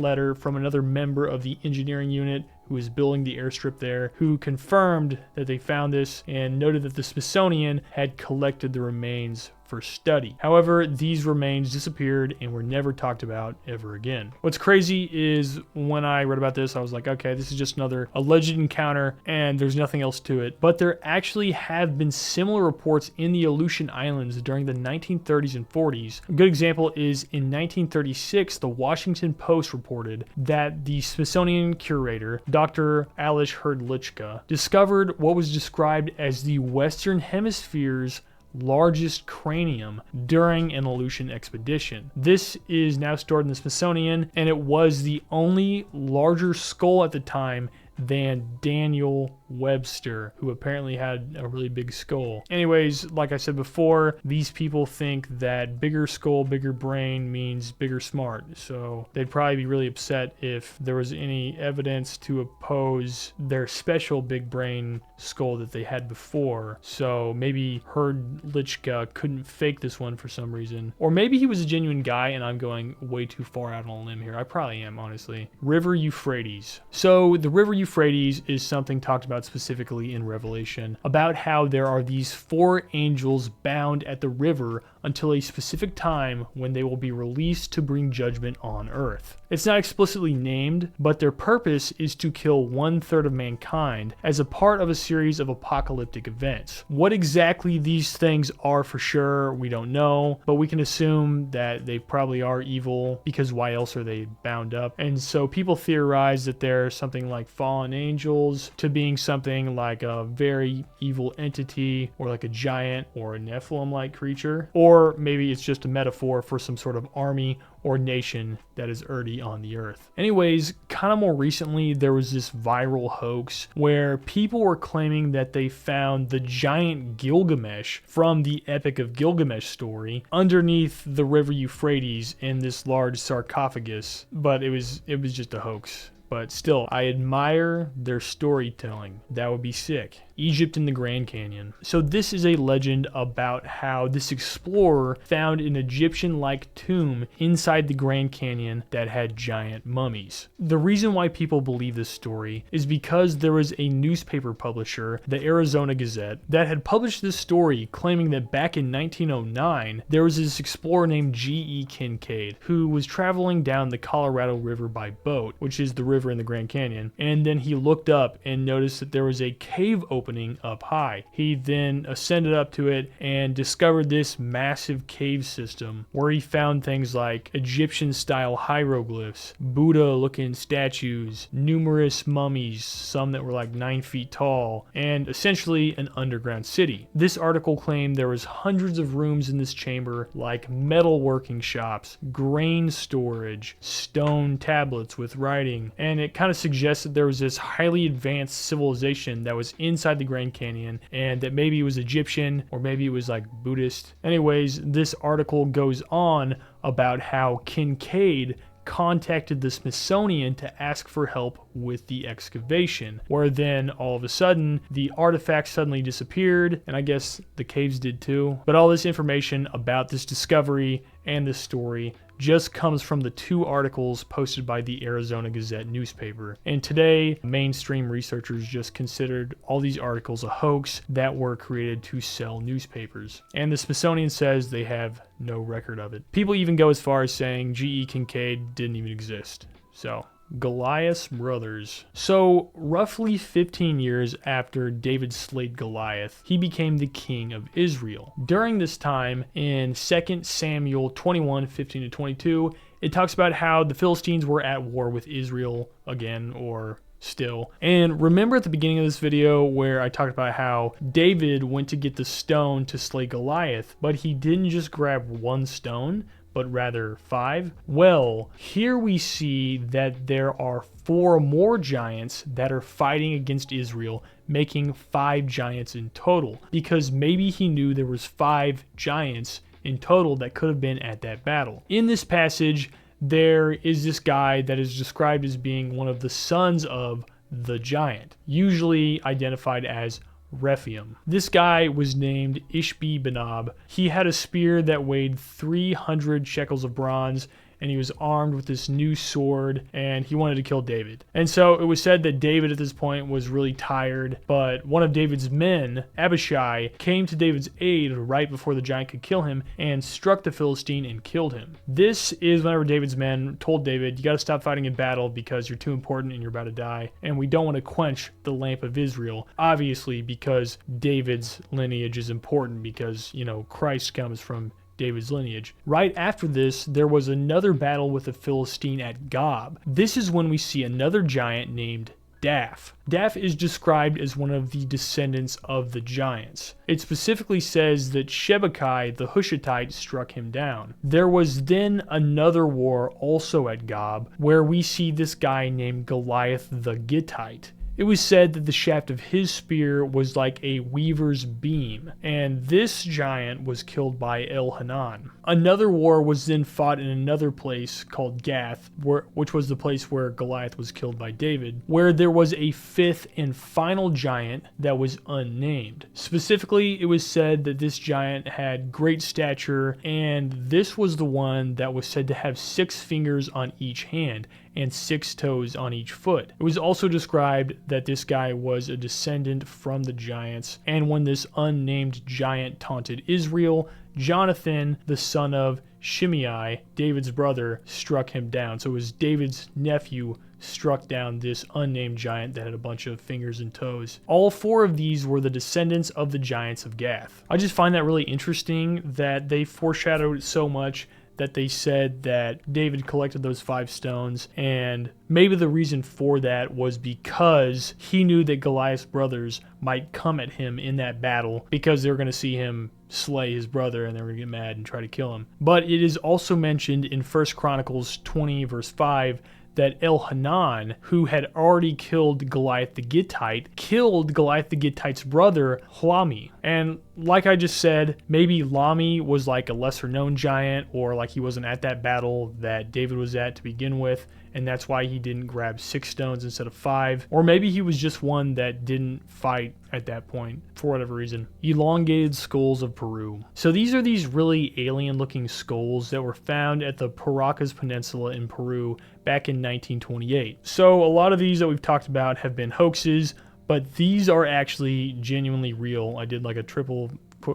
letter from another member of the engineering unit who was building the airstrip there, who confirmed that they found this and noted that the Smithsonian had collected the remains for study. However, these remains disappeared and were never talked about ever again. What's crazy is when I read about this, I was like, okay, this is just another alleged encounter and there's nothing else to it. But there actually have been similar reports in the Aleutian Islands during the 1930s and 40s. A good example is in 1936, the Washington Post reported that the Smithsonian curator, Dr. Alish Herdlichka, discovered what was described as the Western Hemisphere's largest cranium during an Aleutian expedition. This is now stored in the Smithsonian, and it was the only larger skull at the time than Daniel Webster, who apparently had a really big skull. Anyways, like I said before, these people think that bigger skull, bigger brain means bigger smart. So they'd probably be really upset if there was any evidence to oppose their special big brain skull that they had before. So maybe Herdlichka couldn't fake this one for some reason. Or maybe he was a genuine guy and I'm going way too far out on a limb here. I probably am, honestly. River Euphrates. So the River Euphrates is something talked about specifically in Revelation, about how there are these 4 angels bound at the river until a specific time when they will be released to bring judgment on earth. It's not explicitly named, but their purpose is to kill 1/3 of mankind as a part of a series of apocalyptic events. What exactly these things are for sure, we don't know, but we can assume that they probably are evil, because why else are they bound up? And so people theorize that they're something like fallen angels to being something like a very evil entity, or like a giant or a Nephilim-like creature. Or maybe it's just a metaphor for some sort of army or nation that is already on the earth. Anyways, kind of more recently, there was this viral hoax where people were claiming that they found the giant Gilgamesh from the Epic of Gilgamesh story underneath the River Euphrates in this large sarcophagus, but it was just a hoax. But still, I admire their storytelling. That would be sick. Egypt and the Grand Canyon. So this is a legend about how this explorer found an Egyptian-like tomb inside the Grand Canyon that had giant mummies. The reason why people believe this story is because there was a newspaper publisher, the Arizona Gazette, that had published this story claiming that back in 1909, there was this explorer named G.E. Kincaid who was traveling down the Colorado River by boat, which is the river in the Grand Canyon, and then he looked up and noticed that there was a cave opening up high. He then ascended up to it and discovered this massive cave system where he found things like Egyptian-style hieroglyphs, Buddha-looking statues, numerous mummies, some that were like 9 feet tall, and essentially an underground city. This article claimed there was hundreds of rooms in this chamber, like metal working shops, grain storage, stone tablets with writing, and it kind of suggests that there was this highly advanced civilization that was inside the Grand Canyon, and that maybe it was Egyptian or maybe it was like Buddhist. Anyways, this article goes on about how Kincaid contacted the Smithsonian to ask for help with the excavation, where then all of a sudden the artifacts suddenly disappeared, and I guess the caves did too. But all this information about this discovery and this story just comes from the 2 articles posted by the Arizona Gazette newspaper. And today, mainstream researchers just considered all these articles a hoax that were created to sell newspapers. And the Smithsonian says they have no record of it. People even go as far as saying G.E. Kincaid didn't even exist. So, Goliath's brothers. So, roughly 15 years after David slayed Goliath, he became the king of Israel. During this time, in 2 Samuel 21, 15-22, it talks about how the Philistines were at war with Israel again, or still. And remember at the beginning of this video where I talked about how David went to get the stone to slay Goliath, but he didn't just grab 1 stone, but rather 5? Well, here we see that there are 4 more giants that are fighting against Israel, making 5 giants in total, because maybe he knew there was 5 giants in total that could have been at that battle. In this passage, there is this guy that is described as being one of the sons of the giant, usually identified as Rephaim. This guy was named Ishbi-Benob. He had a spear that weighed 300 shekels of bronze, and he was armed with this new sword, and he wanted to kill David. And so it was said that David at this point was really tired, but one of David's men, Abishai, came to David's aid right before the giant could kill him and struck the Philistine and killed him. This is whenever David's men told David, you got to stop fighting in battle because you're too important and you're about to die, and we don't want to quench the lamp of Israel, obviously because David's lineage is important because, you know, Christ comes from David's lineage. Right after this, there was another battle with the Philistine at Gob. This is when we see another giant named Daph. Daph is described as one of the descendants of the giants. It specifically says that Shebekai the Hushathite struck him down. There was then another war also at Gob, where we see this guy named Goliath the Gittite. It was said that the shaft of his spear was like a weaver's beam, and this giant was killed by Elhanan. Another war was then fought in another place called Gath, which was the place where Goliath was killed by David, where there was a 5th and final giant that was unnamed. Specifically, it was said that this giant had great stature, and this was the one that was said to have 6 fingers on each hand and 6 toes on each foot. It was also described that this guy was a descendant from the giants, and when this unnamed giant taunted Israel, Jonathan, the son of Shimei, David's brother, struck him down. So it was David's nephew struck down this unnamed giant that had a bunch of fingers and toes. All 4 of these were the descendants of the giants of Gath. I just find that really interesting that they foreshadowed it so much that they said that David collected those 5 stones, and maybe the reason for that was because he knew that Goliath's brothers might come at him in that battle because they were going to see him slay his brother and they were going to get mad and try to kill him. But it is also mentioned in 1 Chronicles 20 verse 5 that Elhanan, who had already killed Goliath the Gittite, killed Goliath the Gittite's brother, Hlami. And like I just said, maybe Lamy was like a lesser known giant, or like he wasn't at that battle that David was at to begin with, and that's why he didn't grab 6 stones instead of 5. Or maybe he was just one that didn't fight at that point for whatever reason. Elongated skulls of Peru. So these are these really alien looking skulls that were found at the Paracas Peninsula in Peru back in 1928. So a lot of these that we've talked about have been hoaxes, but these are actually genuinely real. I did like a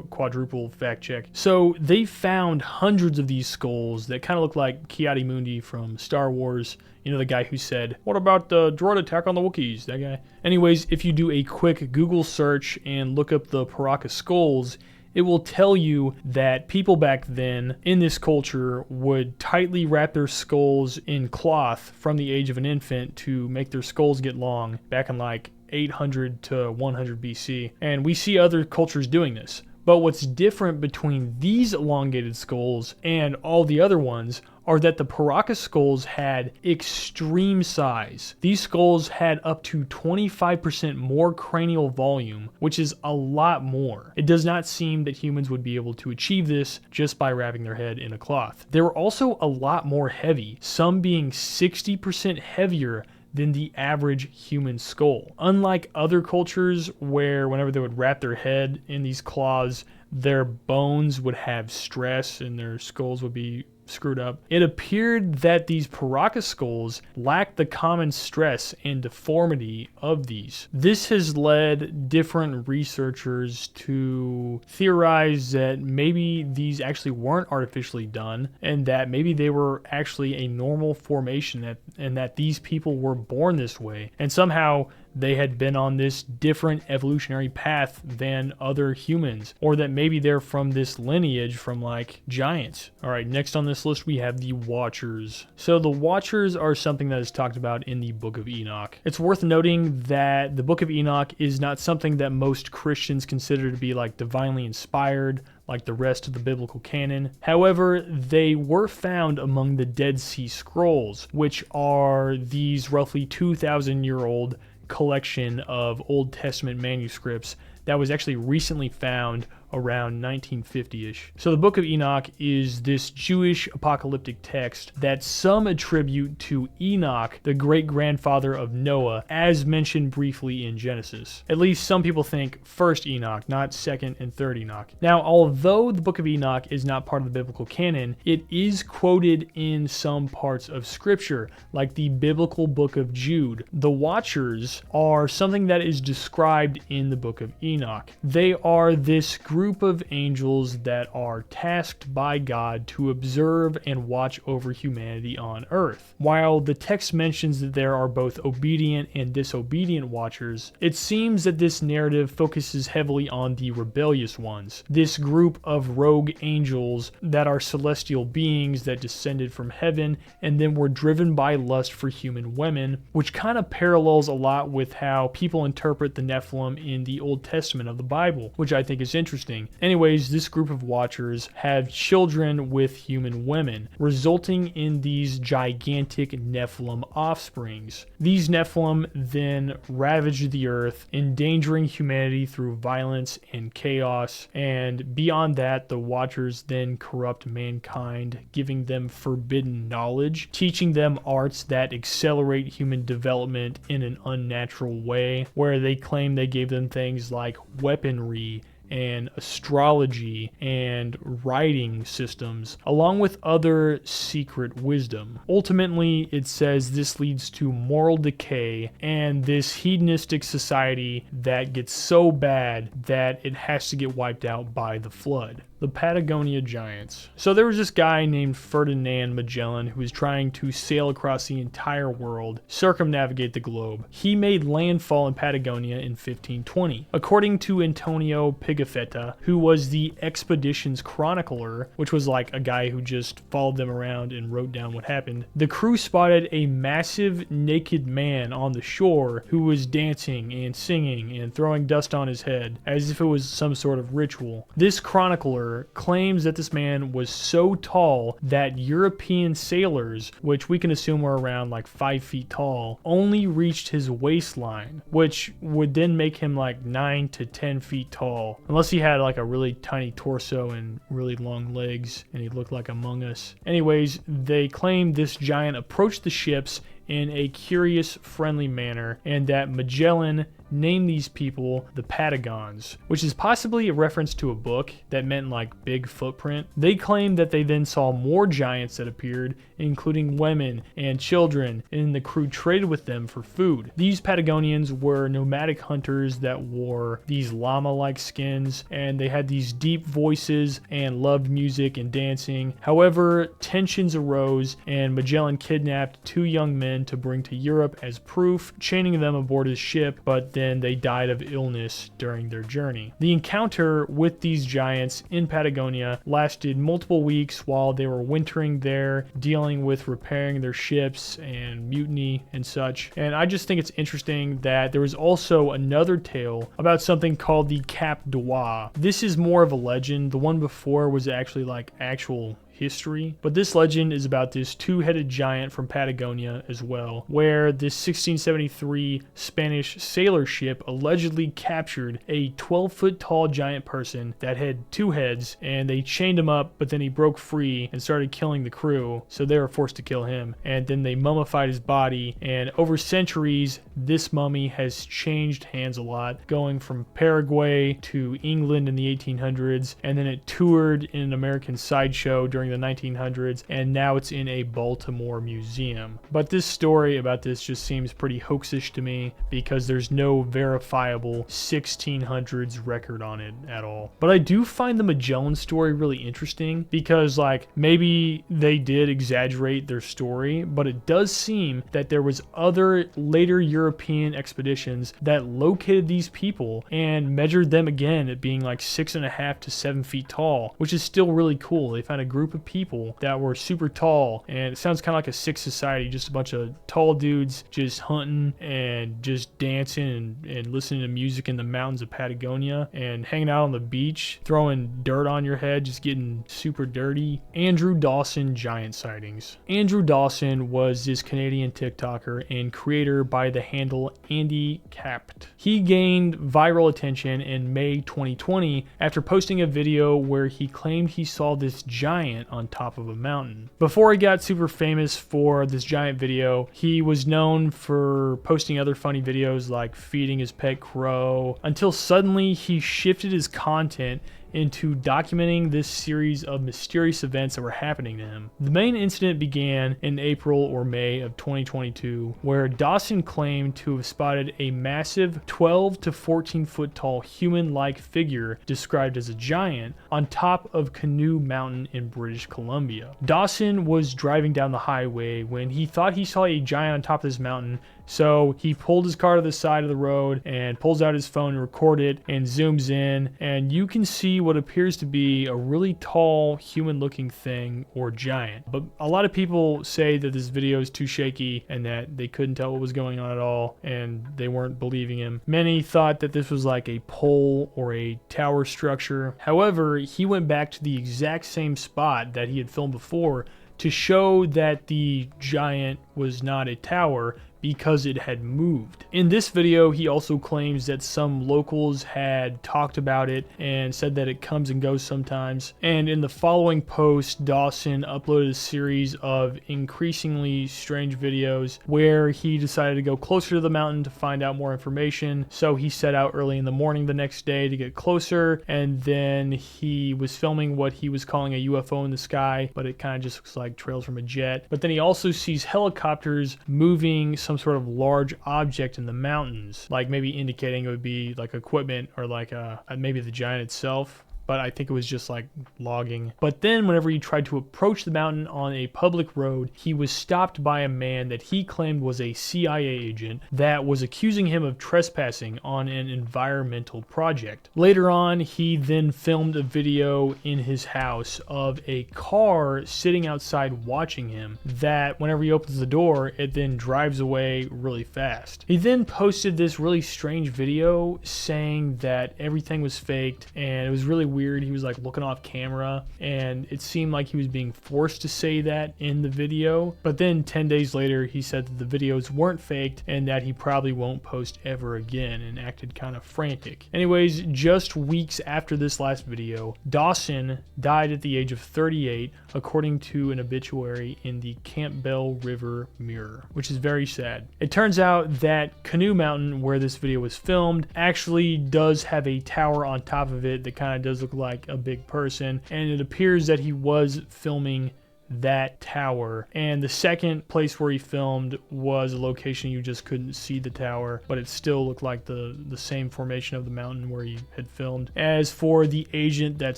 quadruple fact check. So they found hundreds of these skulls that kind of look like Ki-Adi-Mundi from Star Wars. You know, the guy who said, "What about the droid attack on the Wookiees?" That guy. Anyways, if you do a quick Google search and look up the Paracas skulls, it will tell you that people back then in this culture would tightly wrap their skulls in cloth from the age of an infant to make their skulls get long back in like 800 to 100 BC. And we see other cultures doing this. But what's different between these elongated skulls and all the other ones are that the Paracas skulls had extreme size. These skulls had up to 25% more cranial volume, which is a lot more. It does not seem that humans would be able to achieve this just by wrapping their head in a cloth. They were also a lot more heavy, some being 60% heavier than the average human skull. Unlike other cultures where whenever they would wrap their head in these claws, their bones would have stress and their skulls would be screwed up, it appeared that these Paracas skulls lacked the common stress and deformity of these. This has led different researchers to theorize that maybe these actually weren't artificially done, and that maybe they were actually a normal formation, and that these people were born this way, and somehow they had been on this different evolutionary path than other humans, or that maybe they're from this lineage from like giants. All right, next on this list we have the Watchers. So the Watchers are something that is talked about in the Book of Enoch. It's worth noting that the Book of Enoch is not something that most Christians consider to be like divinely inspired like the rest of the biblical canon. However, they were found among the Dead Sea Scrolls, which are these roughly 2,000-year-old collection of Old Testament manuscripts that was actually recently found around 1950-ish. So the Book of Enoch is this Jewish apocalyptic text that some attribute to Enoch, the great-grandfather of Noah, as mentioned briefly in Genesis. At least some people think first Enoch, not second and third Enoch. Now, although the Book of Enoch is not part of the biblical canon, it is quoted in some parts of Scripture, like the biblical Book of Jude. The Watchers are something that is described in the Book of Enoch. They are this group of angels that are tasked by God to observe and watch over humanity on earth. While the text mentions that there are both obedient and disobedient watchers, it seems that this narrative focuses heavily on the rebellious ones, this group of rogue angels that are celestial beings that descended from heaven and then were driven by lust for human women, which kind of parallels a lot with how people interpret the Nephilim in the Old Testament of the Bible, which I think is interesting. Anyways, this group of Watchers have children with human women, resulting in these gigantic Nephilim offsprings. These Nephilim then ravage the earth, endangering humanity through violence and chaos, and beyond that, the Watchers then corrupt mankind, giving them forbidden knowledge, teaching them arts that accelerate human development in an unnatural way, where they claim they gave them things like weaponry and astrology and writing systems, along with other secret wisdom. Ultimately, it says this leads to moral decay and this hedonistic society that gets so bad that it has to get wiped out by the flood. The Patagonian Giants. So there was this guy named Ferdinand Magellan who was trying to sail across the entire world, circumnavigate the globe. He made landfall in Patagonia in 1520. According to Antonio Pigafetta, who was the expedition's chronicler, which was like a guy who just followed them around and wrote down what happened, the crew spotted a massive naked man on the shore who was dancing and singing and throwing dust on his head as if it was some sort of ritual. This chronicler however, claims that this man was so tall that European sailors, which we can assume were around like 5 feet tall, only reached his waistline, which would then make him like 9 to 10 feet tall, unless he had like a really tiny torso and really long legs and he looked like Among Us. Anyways, they claim this giant approached the ships in a curious, friendly manner, and that Magellan named these people the Patagons, which is possibly a reference to a book that meant like big footprint. They claim that they then saw more giants that appeared, including women and children, and the crew traded with them for food. These Patagonians were nomadic hunters that wore these llama-like skins, and they had these deep voices and loved music and dancing. However, tensions arose, and Magellan kidnapped 2 young men to bring to Europe as proof, chaining them aboard his ship, but then they died of illness during their journey. The encounter with these giants in Patagonia lasted multiple weeks while they were wintering there, dealing with repairing their ships and mutiny and such. And I just think it's interesting that there was also another tale about something called the Cap d'Oie. This is more of a legend. The one before was actually like actual history, but this legend is about this 2-headed giant from Patagonia as well, where this 1673 Spanish sailor ship allegedly captured a 12-foot tall giant person that had 2 heads, and they chained him up, but then he broke free and started killing the crew, so they were forced to kill him, and then they mummified his body. And over centuries, this mummy has changed hands a lot, going from Paraguay to England in the 1800s, and then it toured in an American sideshow during the 1900s, and now it's in a Baltimore museum. But this story about this just seems pretty hoaxish to me because there's no verifiable 1600s record on it at all. But I do find the Magellan story really interesting because like maybe they did exaggerate their story, but it does seem that there was other later European expeditions that located these people and measured them again at being like 6.5 to 7 feet tall, which is still really cool. They found a group of people that were super tall, and it sounds kind of like a sick society, just a bunch of tall dudes just hunting and just dancing and listening to music in the mountains of Patagonia and hanging out on the beach, throwing dirt on your head, just getting super dirty. Andrew Dawson giant sightings. Andrew Dawson was this Canadian TikToker and creator by the handle Andy Capt. He gained viral attention in May 2020 after posting a video where he claimed he saw this giant on top of a mountain. Before he got super famous for this giant video, he was known for posting other funny videos like feeding his pet crow, until suddenly he shifted his content into documenting this series of mysterious events that were happening to him. The main incident began in April or May of 2022, where Dawson claimed to have spotted a massive 12 to 14 foot tall human-like figure described as a giant on top of Canoe Mountain in British Columbia. Dawson was driving down the highway when he thought he saw a giant on top of this mountain, so he pulled his car to the side of the road and pulls out his phone and recorded and zooms in, and you can see what appears to be a really tall human-looking thing or giant. But a lot of people say that this video is too shaky and that they couldn't tell what was going on at all and they weren't believing him. Many thought that this was like a pole or a tower structure. However, he went back to the exact same spot that he had filmed before to show that the giant was not a tower because it had moved. In this video, he also claims that some locals had talked about it and said that it comes and goes sometimes. And in the following post, Dawson uploaded a series of increasingly strange videos where he decided to go closer to the mountain to find out more information. So he set out early in the morning the next day to get closer, and then he was filming what he was calling a UFO in the sky, but it kind of just looks like trails from a jet. But then he also sees helicopters moving some sort of large object in the mountains, like maybe indicating it would be like equipment or like maybe the giant itself. But I think it was just like logging. But then whenever he tried to approach the mountain on a public road, he was stopped by a man that he claimed was a CIA agent that was accusing him of trespassing on an environmental project. Later on, he then filmed a video in his house of a car sitting outside watching him, that whenever he opens the door, it then drives away really fast. He then posted this really strange video saying that everything was faked and it was really weird. He was like looking off camera, and it seemed like he was being forced to say that in the video. But then 10 days later, he said that the videos weren't faked and that he probably won't post ever again, and acted kind of frantic. Anyways, just weeks after this last video, Dawson died at the age of 38, according to an obituary in the Campbell River Mirror, which is very sad. It turns out that Canoe Mountain, where this video was filmed, actually does have a tower on top of it that kind of does look like a big person, and it appears that he was filming that tower. And the second place where he filmed was a location you just couldn't see the tower, but it still looked like the same formation of the mountain where he had filmed. As for the agent that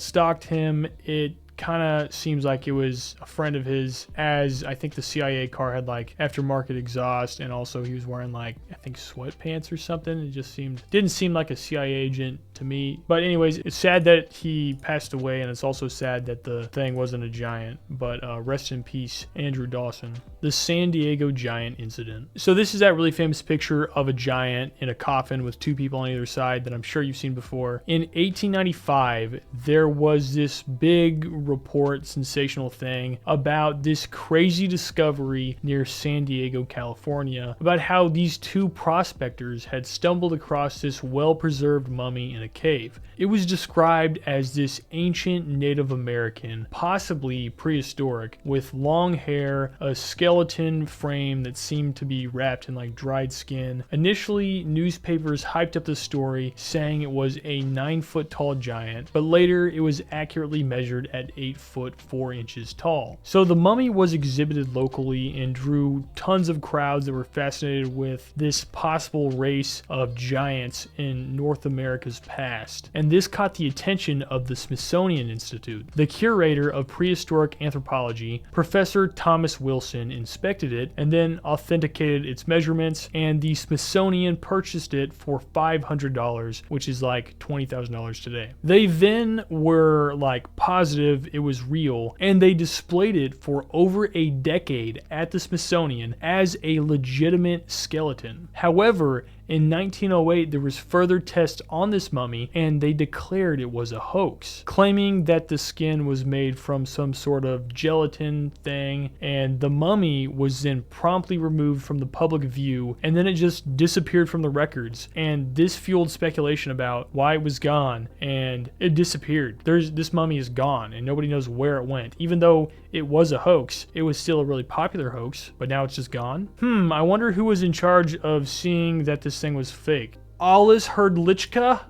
stalked him, it kind of seems like it was a friend of his, as I think the CIA car had like aftermarket exhaust, and also he was wearing like, I think, sweatpants or something. It just didn't seem like a CIA agent to me. But anyways, it's sad that he passed away, and it's also sad that the thing wasn't a giant. But rest in peace, Andrew Dawson. The San Diego Giant incident. So this is that really famous picture of a giant in a coffin with two people on either side that I'm sure you've seen before. In 1895, there was this big report, sensational thing about this crazy discovery near San Diego, California, about how these two prospectors had stumbled across this well-preserved mummy in a cave. It was described as this ancient Native American, possibly prehistoric, with long hair, a skeleton frame that seemed to be wrapped in like dried skin. Initially, newspapers hyped up the story, saying it was a 9-foot tall giant, but later it was accurately measured at 8 foot 4 inches tall. So the mummy was exhibited locally and drew tons of crowds that were fascinated with this possible race of giants in North America's past. And this caught the attention of the Smithsonian Institute. The curator of prehistoric anthropology, Professor Thomas Wilson, inspected it and then authenticated its measurements, and the Smithsonian purchased it for $500, which is like $20,000 today. They then were like positive it was real, and they displayed it for over a decade at the Smithsonian as a legitimate skeleton. However, in 1908, there was further tests on this mummy, and they declared it was a hoax, claiming that the skin was made from some sort of gelatin thing, and the mummy was then promptly removed from the public view, and then it just disappeared from the records. And this fueled speculation about why it was gone, and it disappeared. This mummy is gone, and nobody knows where it went. Even though it was a hoax, it was still a really popular hoax, but now it's just gone. I wonder who was in charge of seeing that this thing was fake. Alice Herdlichka?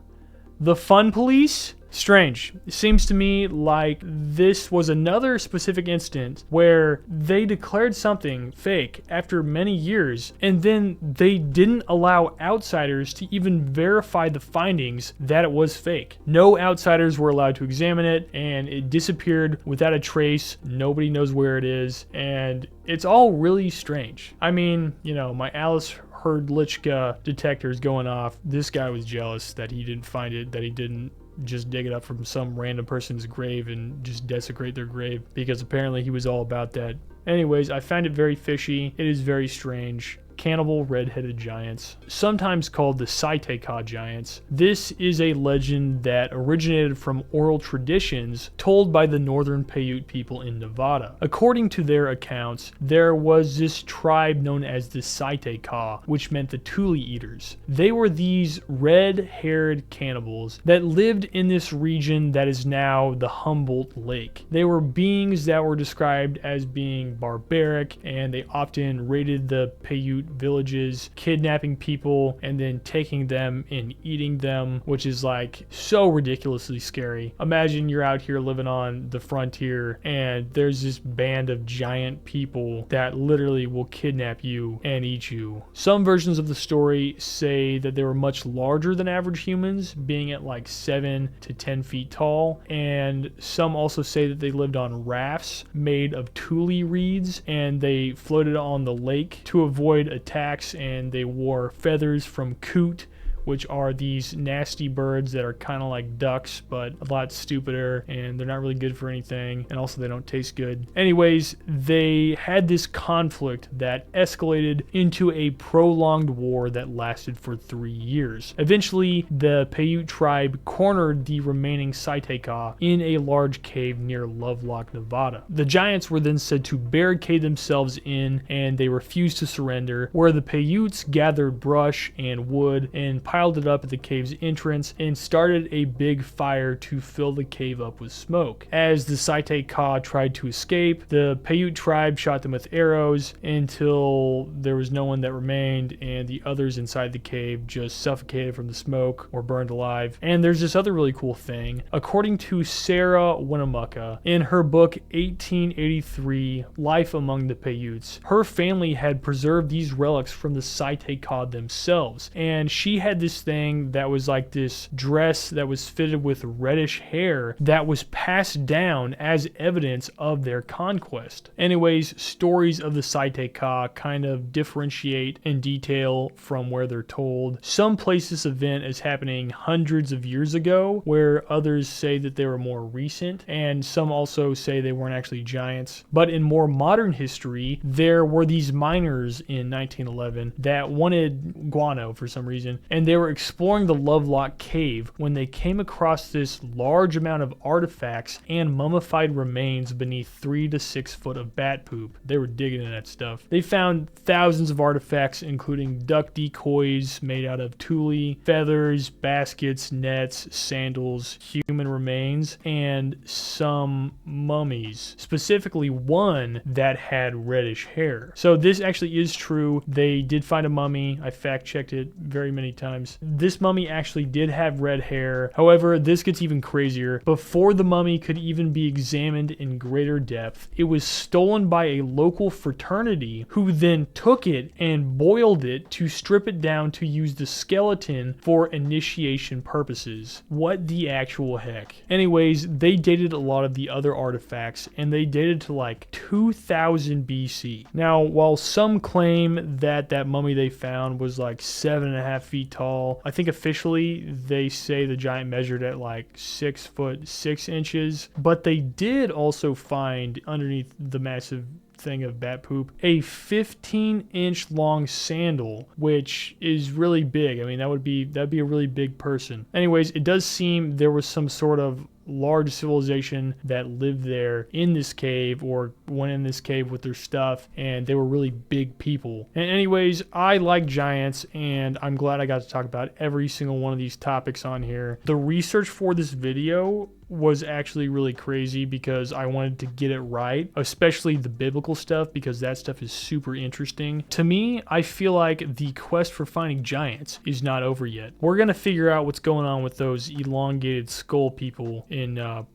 The Fun Police? Strange. It seems to me like this was another specific instance where they declared something fake after many years, and then they didn't allow outsiders to even verify the findings that it was fake. No outsiders were allowed to examine it, and it disappeared without a trace. Nobody knows where it is, and it's all really strange. I mean, you know, my Alice Herdlichka detector is going off. This guy was jealous that he didn't find it, that he didn't just dig it up from some random person's grave and just desecrate their grave, because apparently he was all about that. Anyways, I find it very fishy. It is very strange. Cannibal red-headed giants, sometimes called the Sightings Giants. This is a legend that originated from oral traditions told by the northern Paiute people in Nevada. According to their accounts, there was this tribe known as the Sightings, which meant the Tule Eaters. They were these red-haired cannibals that lived in this region that is now the Humboldt Lake. They were beings that were described as being barbaric, and they often raided the Paiute villages, kidnapping people and then taking them and eating them, which is like so ridiculously scary. Imagine you're out here living on the frontier and there's this band of giant people that literally will kidnap you and eat you. Some versions of the story say that they were much larger than average humans, being at like 7 to 10 feet tall, and some also say that they lived on rafts made of tule reeds and they floated on the lake to avoid attacks, and they wore feathers from coot, which are these nasty birds that are kind of like ducks, but a lot stupider, and they're not really good for anything, and also they don't taste good. Anyways, they had this conflict that escalated into a prolonged war that lasted for 3 years. Eventually, the Paiute tribe cornered the remaining Saiteka in a large cave near Lovelock, Nevada. The Giants were then said to barricade themselves in, and they refused to surrender, where the Paiutes gathered brush and wood and piled it up at the cave's entrance and started a big fire to fill the cave up with smoke. As the Saiteka tried to escape, the Paiute tribe shot them with arrows until there was no one that remained, and the others inside the cave just suffocated from the smoke or burned alive. And there's this other really cool thing. According to Sarah Winnemucca, in her book 1883, Life Among the Paiutes, her family had preserved these relics from the Saiteka themselves. And she had this thing that was like this dress that was fitted with reddish hair that was passed down as evidence of their conquest. Anyways, stories of the Saiteka kind of differentiate in detail from where they're told. Some place this event as happening hundreds of years ago, where others say that they were more recent, and some also say they weren't actually giants. But in more modern history, there were these miners in 1911 that wanted guano for some reason, and they were exploring the Lovelock cave when they came across this large amount of artifacts and mummified remains beneath 3 to 6 foot of bat poop. They were digging in that stuff. They found thousands of artifacts, including duck decoys made out of tule, feathers, baskets, nets, sandals, human remains, and some mummies, specifically one that had reddish hair. So this actually is true. They did find a mummy. I fact-checked it very many times. This mummy actually did have red hair. However, this gets even crazier. Before the mummy could even be examined in greater depth, it was stolen by a local fraternity who then took it and boiled it to strip it down to use the skeleton for initiation purposes. What the actual heck? Anyways, they dated a lot of the other artifacts, and they dated to like 2000 BC. Now, while some claim that that mummy they found was like 7.5 feet tall, I think officially they say the giant measured at like 6 foot 6 inches, but they did also find underneath the massive thing of bat poop a 15-inch long sandal, which is really big. I mean, that'd be a really big person. Anyways, it does seem there was some sort of large civilization that lived there in this cave, or went in this cave with their stuff, and they were really big people. And anyways, I like giants, and I'm glad I got to talk about every single one of these topics on here. The research for this video was actually really crazy because I wanted to get it right, especially the biblical stuff, because that stuff is super interesting. To me, I feel like the quest for finding giants is not over yet. We're going to figure out what's going on with those elongated skull people in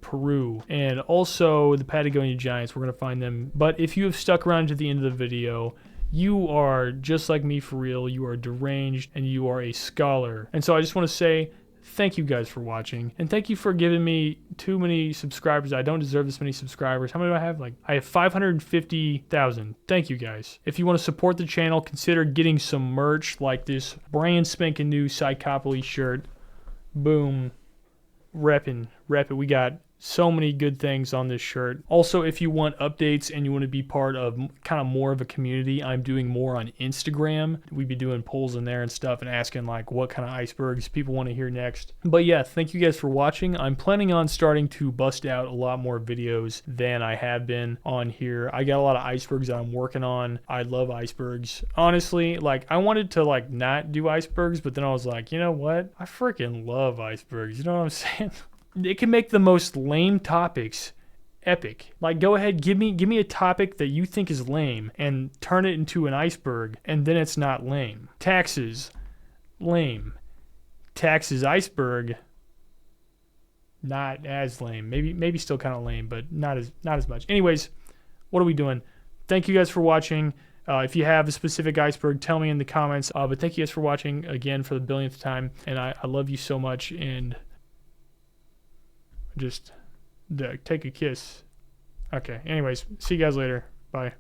Peru, and also the Patagonian Giants. We're going to find them. But if you have stuck around to the end of the video, you are just like me for real. You are deranged, and you are a scholar. And so I just want to say thank you guys for watching, and thank you for giving me too many subscribers. I don't deserve this many subscribers. How many do I have? I have 550,000. Thank you guys. If you want to support the channel, consider getting some merch like this brand spanking new Psychopoly shirt. Boom. Rep it. We got so many good things on this shirt. Also, if you want updates and you want to be part of kind of more of a community, I'm doing more on Instagram. We'd be doing polls in there and stuff and asking like what kind of icebergs people want to hear next. But yeah, thank you guys for watching. I'm planning on starting to bust out a lot more videos than I have been on here. I got a lot of icebergs that I'm working on. I love icebergs. Honestly, like I wanted to like not do icebergs, but then I was like, you know what? I freaking love icebergs. You know what I'm saying? It can make the most lame topics epic. Like, go ahead, give me a topic that you think is lame and turn it into an iceberg, and then it's not lame. Taxes, lame. Taxes, iceberg, not as lame. Maybe still kind of lame, but not as much. Anyways, what are we doing? Thank you guys for watching. If you have a specific iceberg, tell me in the comments. But thank you guys for watching again for the billionth time, and I love you so much, and just take a kiss. Okay, anyways, see you guys later. Bye.